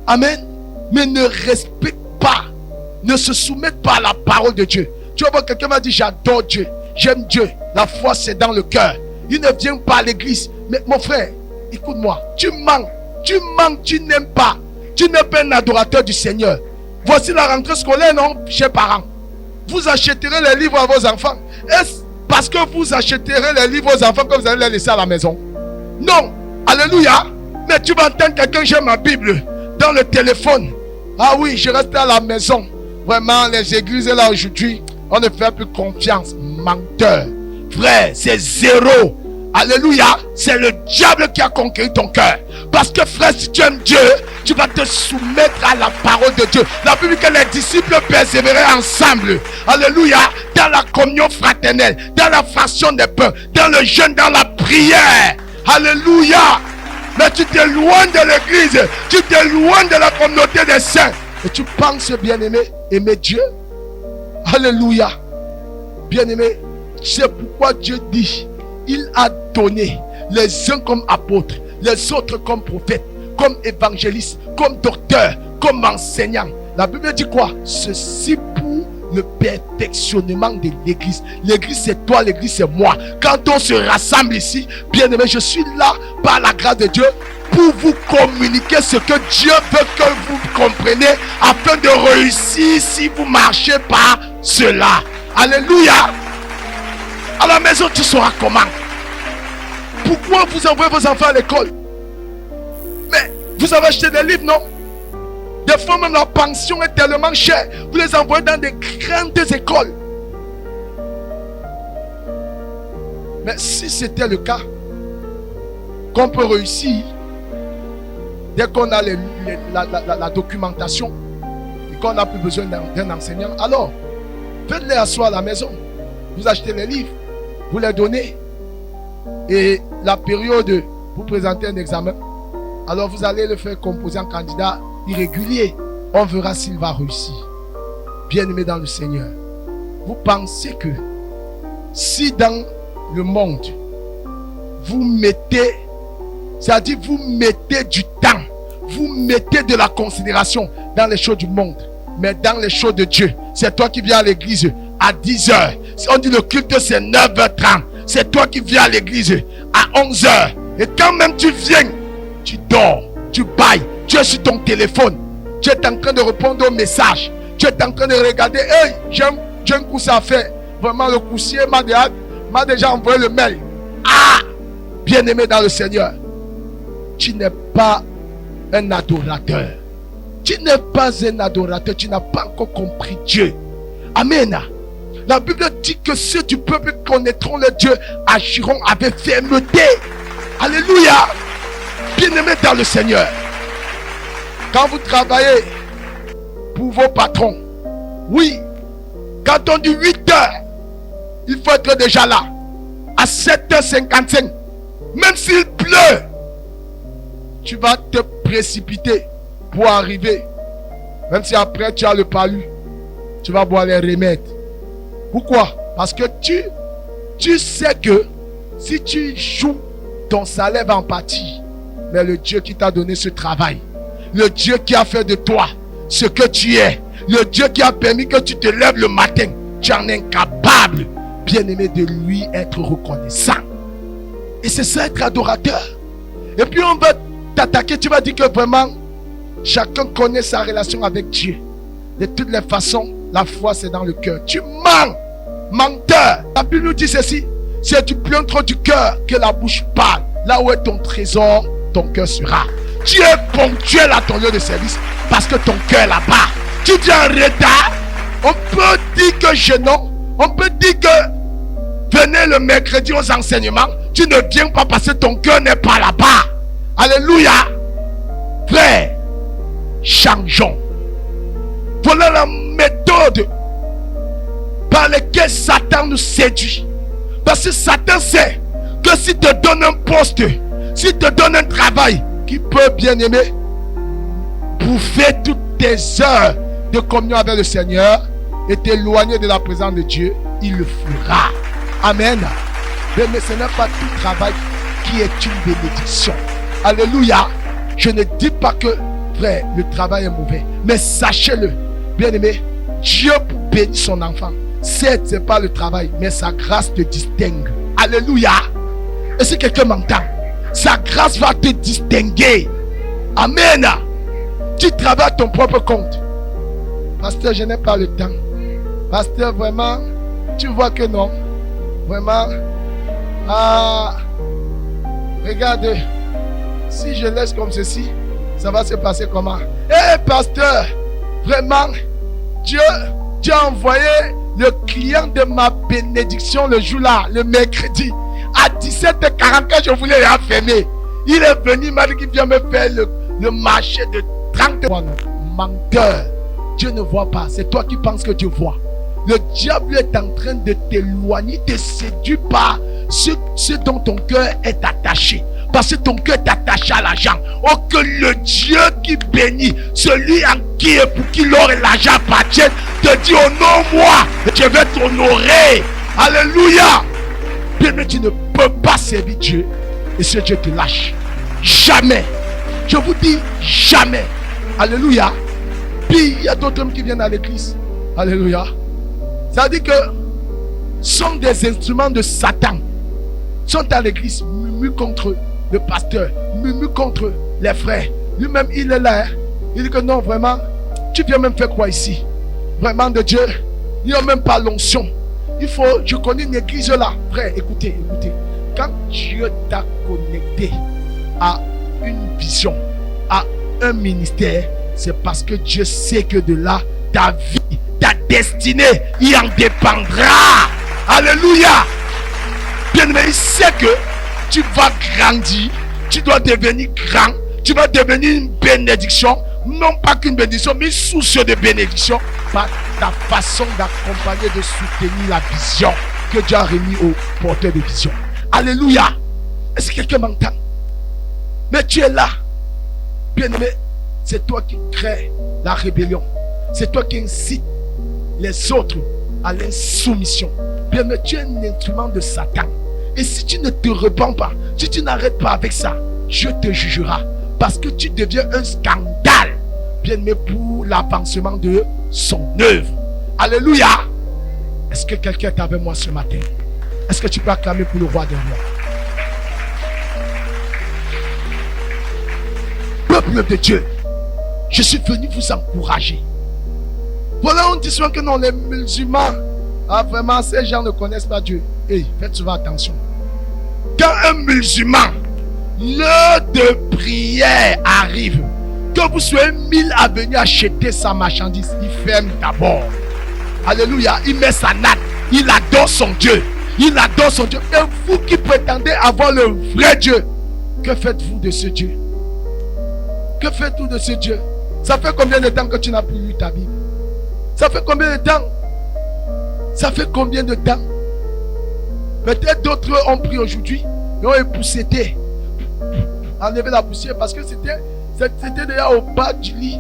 Amen. Mais ne respectent pas, ne se soumettent pas à la parole de Dieu. Tu vas voir, quelqu'un m'a dit, j'adore Dieu, j'aime Dieu. La foi, c'est dans le cœur. Il ne vient pas à l'église. Mais mon frère, écoute-moi, tu manques, tu n'aimes pas. Tu n'es pas un adorateur du Seigneur. Voici la rentrée scolaire, non, chers parents. Vous achèterez les livres à vos enfants. Est-ce parce que vous achèterez les livres aux enfants que vous allez les laisser à la maison? Non. Alléluia. Mais tu vas entendre quelqu'un, j'ai ma Bible dans le téléphone. Ah oui, je reste à la maison. Vraiment, les églises là aujourd'hui, on ne fait plus confiance. Menteur. Frère, c'est zéro. Alléluia. C'est le diable qui a conquis ton cœur. Parce que frère, si tu aimes Dieu, tu vas te soumettre à la parole de Dieu. La Bible dit que les disciples persévéraient ensemble. Alléluia. Dans la communion fraternelle, dans la fraction des pains, dans le jeûne, dans la prière. Alléluia. Mais tu t'éloignes de l'église, tu t'éloignes de la communauté des saints. Et tu penses, bien-aimé, aimer Dieu. Alléluia. Bien-aimé, c'est pourquoi Dieu dit, il a donné les uns comme apôtres, les autres comme prophètes, comme évangélistes, comme docteurs, comme enseignants. La Bible dit quoi? Ceci pour le perfectionnement de l'église. L'église c'est toi, l'église c'est moi. Quand on se rassemble ici, bien aimé, je suis là par la grâce de Dieu pour vous communiquer ce que Dieu veut que vous compreniez afin de réussir si vous marchez par cela. Alléluia. À la maison tu sauras comment. Pourquoi vous envoyez vos enfants à l'école? Mais vous avez acheté des livres, non? Des fois même la pension est tellement chère. Vous les envoyez dans des grandes écoles. Mais si c'était le cas, qu'on peut réussir dès qu'on a la documentation et qu'on n'a plus besoin d'un enseignant, alors faites-les asseoir à la maison. Vous achetez les livres, vous les donnez. Et la période, vous présentez un examen. Alors vous allez le faire composer en candidat irrégulier. On verra s'il va réussir. Bien-aimé dans le Seigneur, vous pensez que si dans le monde vous mettez, c'est-à-dire vous mettez du temps, vous mettez de la considération dans les choses du monde, mais dans les choses de Dieu, c'est toi qui viens à l'église à 10h. On dit le culte c'est 9h30. C'est toi qui viens à l'église à 11h. Et quand même tu viens, tu dors, tu bailles, tu es sur ton téléphone, tu es en train de répondre aux messages, tu es en train de regarder, hey, j'ai un coussin à faire. Vraiment, le coussier m'a déjà envoyé le mail. Ah, bien-aimé dans le Seigneur, tu n'es pas un adorateur. Tu n'es pas un adorateur, tu n'as pas encore compris Dieu. Amen. La Bible dit que ceux du peuple connaîtront le Dieu, agiront avec fermeté. Alléluia. Bien-aimé dans le Seigneur, quand vous travaillez pour vos patrons, oui, quand on dit 8 heures, il faut être déjà là. À 7h55, même s'il pleut, tu vas te précipiter pour arriver. Même si après tu as le palu, tu vas boire les remèdes. Pourquoi? Parce que tu sais que si tu joues, ton salaire va en pâtir. Mais le Dieu qui t'a donné ce travail, le Dieu qui a fait de toi ce que tu es, le Dieu qui a permis que tu te lèves le matin, tu en es incapable, bien-aimé, de lui être reconnaissant. Et c'est ça être adorateur. Et puis on va t'attaquer, tu vas dire que vraiment chacun connaît sa relation avec Dieu. De toutes les façons, la foi c'est dans le cœur. Tu mens, menteur. La Bible nous dit ceci: c'est du plein trop du cœur que la bouche parle. Là où est ton trésor, ton cœur sera. Tu es ponctuel à ton lieu de service parce que ton cœur est là-bas. Tu viens en retard. On peut dire que gênant. On peut dire que venez le mercredi aux enseignements. Tu ne viens pas parce que ton cœur n'est pas là-bas. Alléluia. Frère, changeons. Voilà la méthode méthodes par lesquelles Satan nous séduit. Parce que Satan sait que s'il te donne un poste, s'il te donne un travail qui peut, bien aimer, bouffer toutes tes heures de communion avec le Seigneur et t'éloigner de la présence de Dieu, il le fera. Amen. Mais ce n'est pas tout travail qui est une bénédiction. Alléluia. Je ne dis pas que, frère, le travail est mauvais. Mais sachez-le, bien aimé, Dieu bénit son enfant. Certes, ce n'est pas le travail, mais sa grâce te distingue. Alléluia. Et si quelqu'un m'entend, sa grâce va te distinguer. Amen. Tu travailles à ton propre compte. Pasteur, je n'ai pas le temps. Pasteur, vraiment, tu vois que non. Vraiment. Regarde. Si je laisse comme ceci, ça va se passer comment? Pasteur, vraiment, Dieu a envoyé le client de ma bénédiction le jour-là, le mercredi, à 17h40 quand je voulais l'enfermer. Il est venu, il m'a dit qu'il vient me faire le marché de 30 mois. Menteur, Dieu ne voit pas, c'est toi qui penses que Dieu voit. Le diable est en train de t'éloigner, te séduire par ce dont ton cœur est attaché. Parce que ton cœur est attaché à l'argent. Oh, que le Dieu qui bénit, celui en qui et pour qui l'or et l'argent appartiennent, te dit honore-moi, je vais t'honorer. Alléluia. Bien, mais tu ne peux pas servir Dieu et ce Dieu te lâche. Jamais. Je vous dis jamais. Alléluia. Puis il y a d'autres hommes qui viennent à l'église. Alléluia. Ça veut dire que sont des instruments de Satan. Sont à l'église, murmurent contre le pasteur, murmure contre les frères. Lui-même, il est là. Il dit que non, vraiment, tu viens même faire quoi ici? Vraiment de Dieu, il n'y a même pas l'onction. Je connais une église là. Frère, écoutez. Quand Dieu t'a connecté à une vision, à un ministère, c'est parce que Dieu sait que de là, ta vie, ta destinée, il en dépendra. Alléluia. Bien aimé, il sait que tu vas grandir, tu dois devenir grand, tu vas devenir une bénédiction, non pas qu'une bénédiction, mais une source de bénédiction par ta façon d'accompagner, de soutenir la vision que Dieu a remis au porteur de vision. Alléluia. Est-ce que quelqu'un m'entend? Mais tu es là. Bien aimé, c'est toi qui crée la rébellion. C'est toi qui incites les autres à l'insoumission. Bien aimé, tu es un instrument de Satan. Et si tu ne te repens pas, si tu n'arrêtes pas avec ça, Dieu te jugera. Parce que tu deviens un scandale, bien aimé, pour l'avancement de son œuvre. Alléluia. Est-ce que quelqu'un est avec moi ce matin? Est-ce que tu peux acclamer pour le roi des rois? Peuple de Dieu, je suis venu vous encourager. Voilà, on dit souvent que non, les musulmans, vraiment, ces gens ne connaissent pas Dieu. Faites souvent attention. Quand un musulman, l'heure de prière arrive, que vous soyez 1000 à venir acheter sa marchandise, il ferme d'abord. Alléluia. Il met sa natte. Il adore son Dieu. Il adore son Dieu. Et vous qui prétendez avoir le vrai Dieu, que faites-vous de ce Dieu? Que faites-vous de ce Dieu? Ça fait combien de temps que tu n'as plus lu ta Bible? Ça fait combien de temps? Ça fait combien de temps? Peut-être d'autres ont pris aujourd'hui et ont épousseté, enlevé la poussière parce que c'était déjà au bas du lit.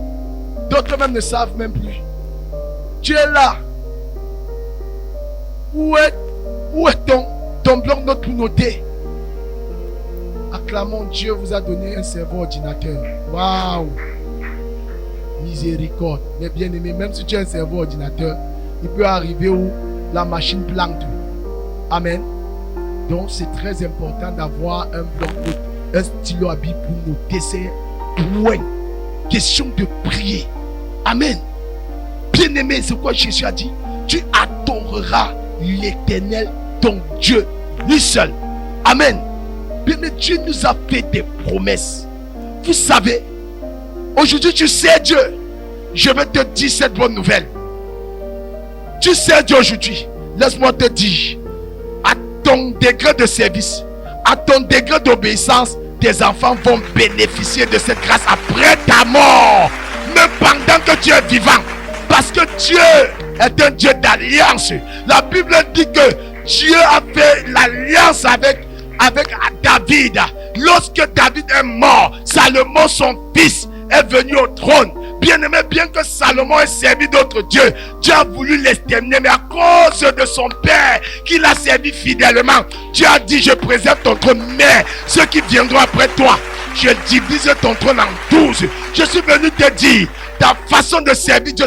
D'autres même ne savent même plus. Tu es là. Où est ton bloc-notes pour noter? Acclamons, Dieu vous a donné un cerveau ordinateur. Waouh! Miséricorde. Mais bien aimé, même si tu as un cerveau ordinateur, il peut arriver où la machine plante. Amen. Donc c'est très important d'avoir un bloc-notes, un stylo à billes pour noter ses points. Question de prier. Amen. Bien aimé, c'est quoi Jésus a dit? Tu adoreras l'Éternel, ton Dieu, lui seul. Amen. Bien aimé, Dieu nous a fait des promesses. Vous savez, aujourd'hui tu sais Dieu. Je vais te dire cette bonne nouvelle. Tu sais Dieu aujourd'hui. Laisse-moi te dire, à ton degré de service, à ton degré d'obéissance, tes enfants vont bénéficier de cette grâce après ta mort, même pendant que tu es vivant. Parce que Dieu est un Dieu d'alliance. La Bible dit que Dieu a fait l'alliance avec David. Lorsque David est mort, Salomon, son fils, est venu au trône. Bien aimé, bien que Salomon ait servi d'autres dieux, Dieu a voulu l'exterminer, mais à cause de son père, qu'il a servi fidèlement, Dieu a dit, je préserve ton trône, mais ceux qui viendront après toi, je divise ton trône en 12. Je suis venu te dire, ta façon de servir Dieu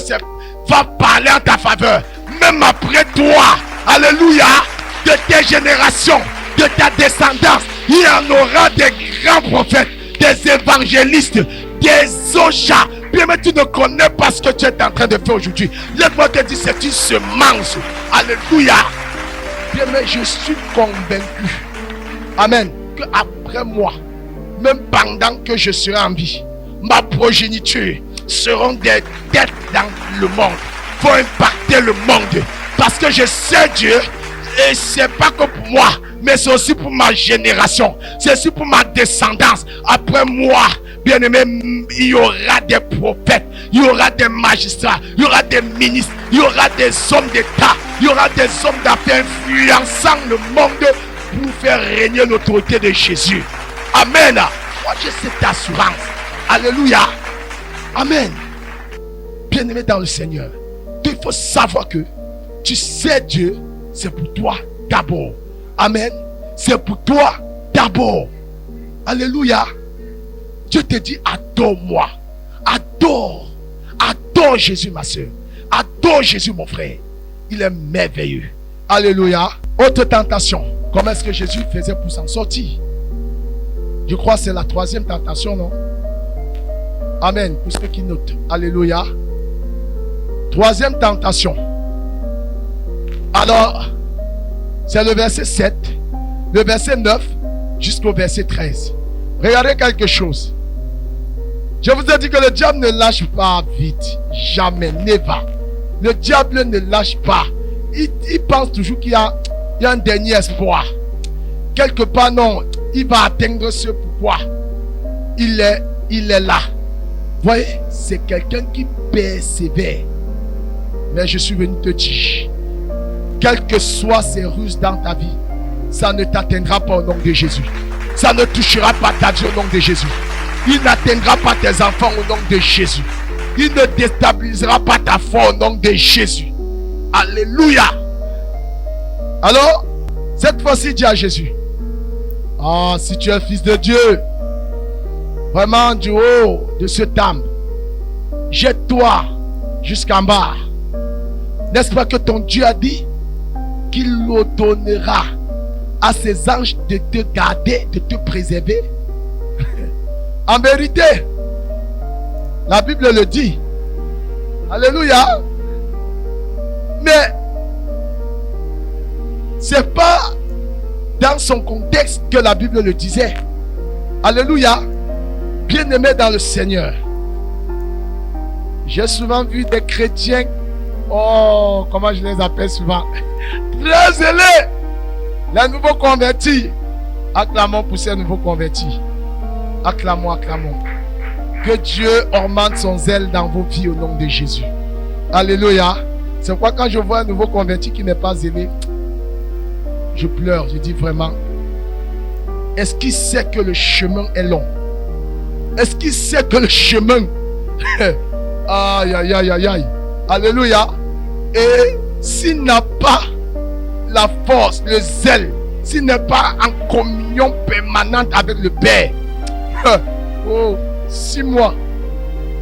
va parler en ta faveur, même après toi. Alléluia. De tes générations, de ta descendance, il y en aura des grands prophètes, des évangélistes, des ochas. Bien, mais tu ne connais pas ce que tu es en train de faire aujourd'hui. Laisse-moi te dire, c'est une semence. Alléluia. Bien, mais je suis convaincu, amen, que après moi, même pendant que je serai en vie, ma progéniture seront des têtes dans le monde, vont impacter le monde, parce que je sais Dieu. Et c'est pas que pour moi, mais c'est aussi pour ma génération, c'est aussi pour ma descendance. Après moi, bien aimé, il y aura des prophètes, il y aura des magistrats, il y aura des ministres, il y aura des hommes d'État, il y aura des hommes d'affaires influençant le monde pour faire régner l'autorité de Jésus. Amen. Moi j'ai cette assurance. Alléluia. Amen. Bien aimé dans le Seigneur, il faut savoir que tu sais Dieu, c'est pour toi d'abord. Amen. C'est pour toi d'abord. Alléluia. Dieu te dit, adore-moi. Adore. Adore Jésus, ma soeur. Adore Jésus, mon frère. Il est merveilleux. Alléluia. Autre tentation. Comment est-ce que Jésus faisait pour s'en sortir? Je crois que c'est la 3e tentation, non? Amen. Pour ceux qui notent. Alléluia. 3e tentation. Alors, c'est le verset 7, le verset 9 jusqu'au verset 13. Regardez quelque chose. Je vous ai dit que le diable ne lâche pas vite. Jamais, never. Le diable ne lâche pas. Il pense toujours qu'il y a un dernier espoir. Quelque part, non. Il va atteindre ce pourquoi il est là. Vous voyez, c'est quelqu'un qui persévère. Mais je suis venu te dire, quelles que soient ces ruses dans ta vie, ça ne t'atteindra pas au nom de Jésus. Ça ne touchera pas ta vie au nom de Jésus. Il n'atteindra pas tes enfants au nom de Jésus. Il ne déstabilisera pas ta foi au nom de Jésus. Alléluia. Alors, cette fois-ci, dis à Jésus, ah, si tu es fils de Dieu, vraiment du haut de ce temple, jette-toi jusqu'en bas. N'est-ce pas que ton Dieu a dit qu'il ordonnera à ses anges de te garder, de te préserver? En vérité, la Bible le dit. Alléluia. Mais c'est pas dans son contexte que la Bible le disait. Alléluia. Bien-aimé dans le Seigneur, j'ai souvent vu des chrétiens, oh, comment je les appelle souvent, très zélés, les nouveaux convertis. Acclamons pour ces nouveaux convertis. Acclamons, acclamons. Que Dieu augmente son zèle dans vos vies au nom de Jésus. Alléluia. C'est pourquoi quand je vois un nouveau converti qui n'est pas zélé, je pleure. Je dis vraiment, est-ce qu'il sait que le chemin est long? Est-ce qu'il sait que le chemin aïe, aïe, aïe, aïe, aïe. Alléluia. Et s'il n'a pas la force, le zèle, s'il n'est pas en communion permanente avec le Père, oh, 6 mois,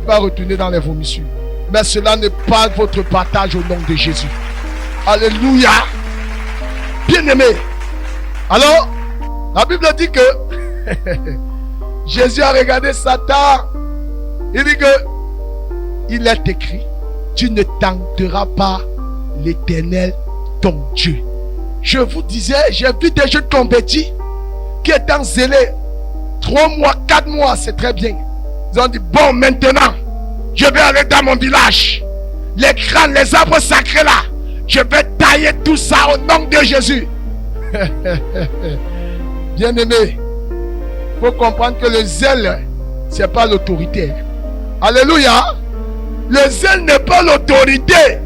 il va retourner dans les vomissures. Mais cela n'est pas votre partage au nom de Jésus. Alléluia. Bien-aimé. Alors, la Bible dit que Jésus a regardé Satan. Il dit que il est écrit, tu ne tenteras pas l'Éternel ton Dieu. Je vous disais, j'ai vu des jeunes convertis qui étant zélés 3 mois, 4 mois, c'est très bien. Ils ont dit, bon, maintenant, je vais aller dans mon village. Les crânes, les arbres sacrés là, je vais tailler tout ça au nom de Jésus. Bien-aimé, il faut comprendre que le zèle, ce n'est pas l'autorité. Alléluia. Le zèle n'est pas l'autorité.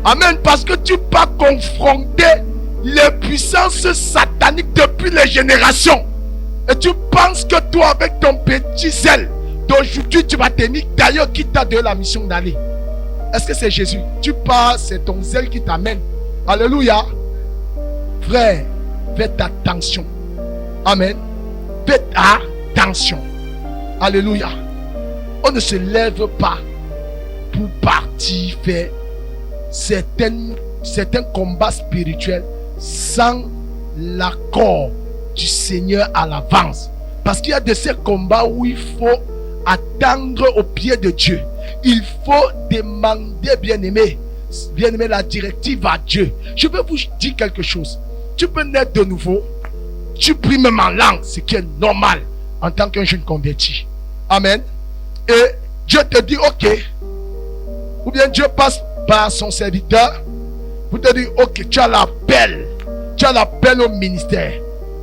Amen. Parce que tu vas confronter les puissances sataniques depuis les générations. Et tu penses que toi, avec ton petit zèle d'aujourd'hui, tu vas tenir. D'ailleurs, qui t'a donné la mission d'aller? Est-ce que c'est Jésus? Tu pars, c'est ton zèle qui t'amène. Alléluia. Frère, faites attention. Amen. Faites attention. Alléluia. On ne se lève pas pour partir faire certains combats spirituels sans l'accord du Seigneur à l'avance. Parce qu'il y a de ces combats où il faut attendre au pied de Dieu. Il faut demander, bien-aimé, la directive à Dieu. Je vais vous dire quelque chose. Tu peux naître de nouveau. Tu pries même en langue, ce qui est normal en tant qu'un jeune converti. Amen. Et Dieu te dit, ok. Ou bien Dieu passe par son serviteur pour te dire, ok, tu as l'appel. Tu as l'appel au ministère.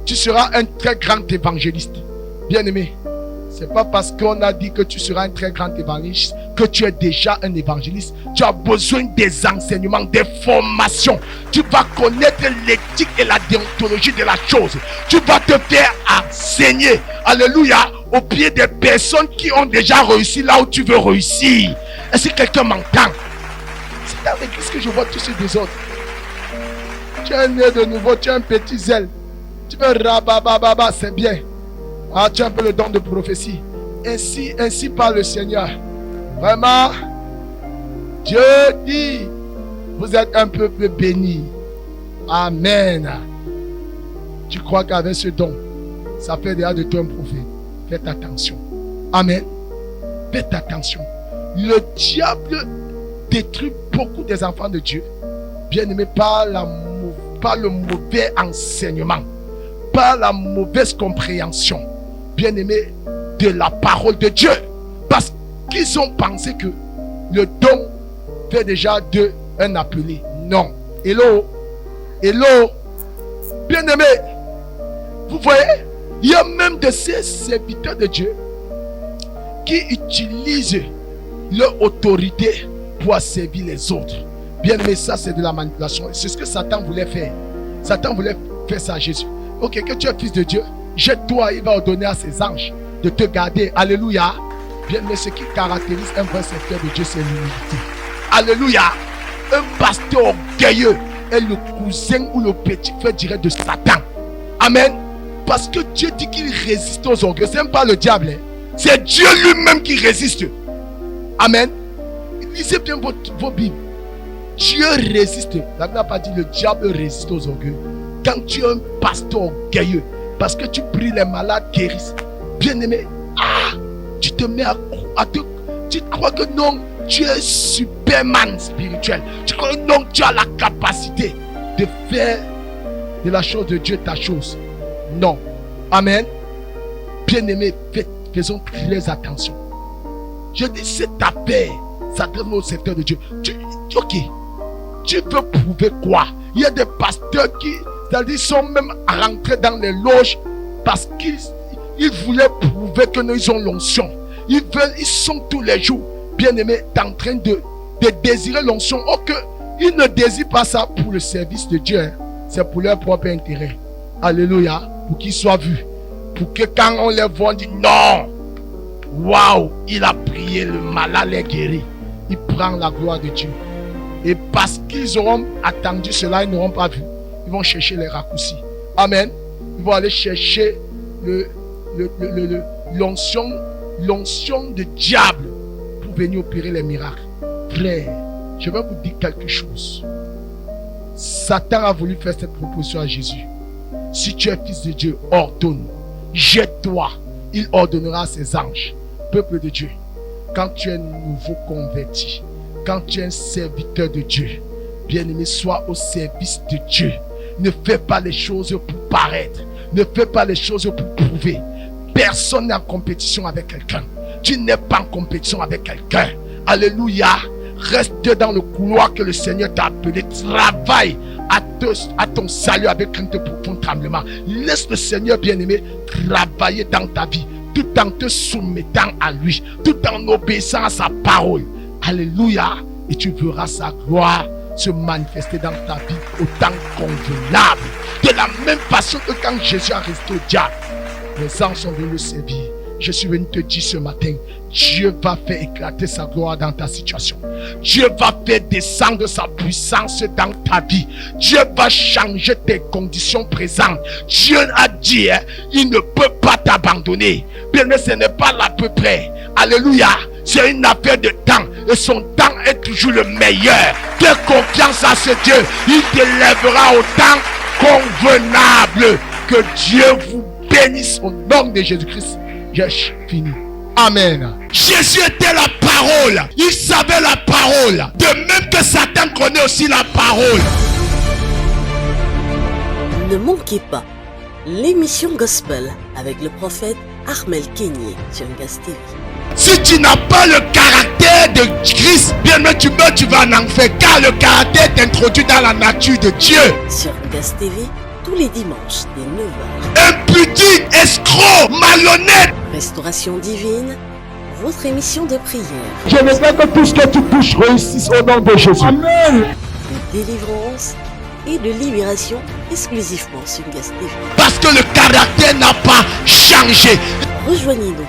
Tu seras un très grand évangéliste. Bien-aimé, c'est pas parce qu'on a dit que tu seras un très grand évangéliste que tu es déjà un évangéliste. Tu as besoin des enseignements, des formations. Tu vas connaître l'éthique et la déontologie de la chose. Tu vas te faire enseigner, alléluia, au pied des personnes qui ont déjà réussi là où tu veux réussir. Est-ce que quelqu'un m'entend? C'est dans l'église que je vois tous ces désordres. Tu es né de nouveau, tu as un petit zèle. Tu veux rabababa, c'est bien. Ah, tu as un peu le don de prophétie. Ainsi parle le Seigneur. Vraiment, Dieu dit, vous êtes un peuple béni. Amen. Tu crois qu'avec ce don, ça fait déjà de toi un prophète. Faites attention. Amen. Faites attention. Le diable détruit beaucoup des enfants de Dieu. Bien-aimés, par le mauvais enseignement, par la mauvaise compréhension, bien-aimés, de la parole de Dieu. Parce qu'ils ont pensé que le don fait déjà d'eux un appelé. Non. Hello. Hello. Bien-aimés, vous voyez, il y a même de ces serviteurs de Dieu qui utilisent leur autorité pour servir les autres. Bien aimé, ça c'est de la manipulation. C'est ce que Satan voulait faire. Satan voulait faire ça à Jésus. Ok, que tu es fils de Dieu, jette-toi, il va ordonner à ses anges de te garder. Alléluia. Bien aimé, ce qui caractérise un vrai serviteur de Dieu, c'est l'humilité. Alléluia. Un pasteur orgueilleux est le cousin ou le petit frère direct de Satan. Amen. Parce que Dieu dit qu'il résiste aux orgueilleux. Ce n'est pas le diable. Hein. C'est Dieu lui-même qui résiste. Amen. Lisez bien vos Bibles. Dieu résiste. La Bible n'a pas dit le diable résiste aux orgueilleux. Quand tu es un pasteur orgueilleux, parce que tu pries, les malades guérissent. Bien-aimé, tu te mets tu crois que non, tu es Superman spirituel. Tu crois que non, tu as la capacité de faire de la chose de Dieu ta chose. Non. Amen. Bien-aimé, faisons très attention. Je dis, c'est ta paix. Ça donne au secteur de Dieu. Ok. Tu veux prouver quoi? Il y a des pasteurs qui, c'est-à-dire, sont même rentrés dans les loges parce qu'ils voulaient prouver que nous, ils ont l'onction. Ils sont tous les jours, bien-aimés, en train de désirer l'onction. Ok. Ils ne désirent pas ça pour le service de Dieu. Hein. C'est pour leur propre intérêt. Alléluia. Pour qu'ils soient vus. Pour que quand on les voit, on dit non. Waouh, il a prié, le malade est guéri. Il prend la gloire de Dieu. Et parce qu'ils auront attendu cela, ils n'auront pas vu. Ils vont chercher les raccourcis. Amen. Ils vont aller chercher l'onction de diable pour venir opérer les miracles. Frère, je vais vous dire quelque chose. Satan a voulu faire cette proposition à Jésus. Si tu es fils de Dieu, ordonne. Jette-toi. Il ordonnera à ses anges. Peuple de Dieu, quand tu es nouveau converti, quand tu es un serviteur de Dieu, bien-aimé, sois au service de Dieu. Ne fais pas les choses pour paraître. Ne fais pas les choses pour prouver. Personne n'est en compétition avec quelqu'un. Tu n'es pas en compétition avec quelqu'un. Alléluia. Reste dans le couloir que le Seigneur t'a appelé. Travaille à ton salut avec un profond tremblement. Laisse le Seigneur bien-aimé travailler dans ta vie, tout en te soumettant à lui, tout en obéissant à sa parole. Alléluia. Et tu verras sa gloire se manifester dans ta vie au temps convenable. De la même façon que quand Jésus a resté au diable, les anges sont venus le servir. Je suis venu te dire ce matin, Dieu va faire éclater sa gloire dans ta situation. Dieu va faire descendre sa puissance dans ta vie. Dieu va changer tes conditions présentes. Dieu a dit, il ne peut pas t'abandonner. Bien, mais ce n'est pas là peu près. Alléluia. C'est une affaire de temps. Et son temps est toujours le meilleur. Fais confiance à ce Dieu. Il te lèvera au temps convenable. Que Dieu vous bénisse au nom de Jésus-Christ. J'ai fini. Amen. Jésus était la parole. Il savait la parole. De même que Satan connaît aussi la parole. Ne manquez pas l'émission Gospel avec le prophète Armel Kenyé sur Ngaz TV. Si tu n'as pas le caractère de Christ, bien mais tu meurs, tu vas en enfer. Car le caractère est introduit dans la nature de Dieu. Sur Ngaz TV, tous les dimanches dès 9h. Impudique, escroc, malhonnête. Restauration divine, votre émission de prière. Je veux que tout ce que tu touches réussisse au nom de Jésus. Amen. De délivrance et de libération exclusivement sur Ngaz TV. Parce que le caractère n'a pas changé. Rejoignez-nous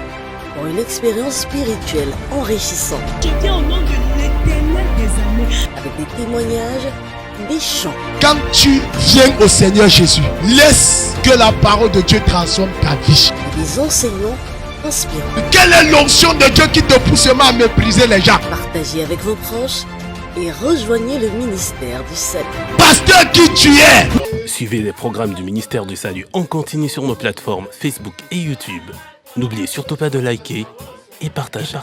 pour une expérience spirituelle enrichissante. Je viens au nom de l'Éternel des armées. Avec des témoignages, des chants. Quand tu viens au Seigneur Jésus, laisse que la parole de Dieu transforme ta vie. Et des enseignements inspirants. Quelle est l'onction de Dieu qui te pousse à mépriser les gens? Partagez avec vos proches et rejoignez le ministère du Salut. Pasteur qui tu es. Suivez les programmes du ministère du Salut en continu sur nos plateformes Facebook et YouTube. N'oubliez surtout pas de liker et partager.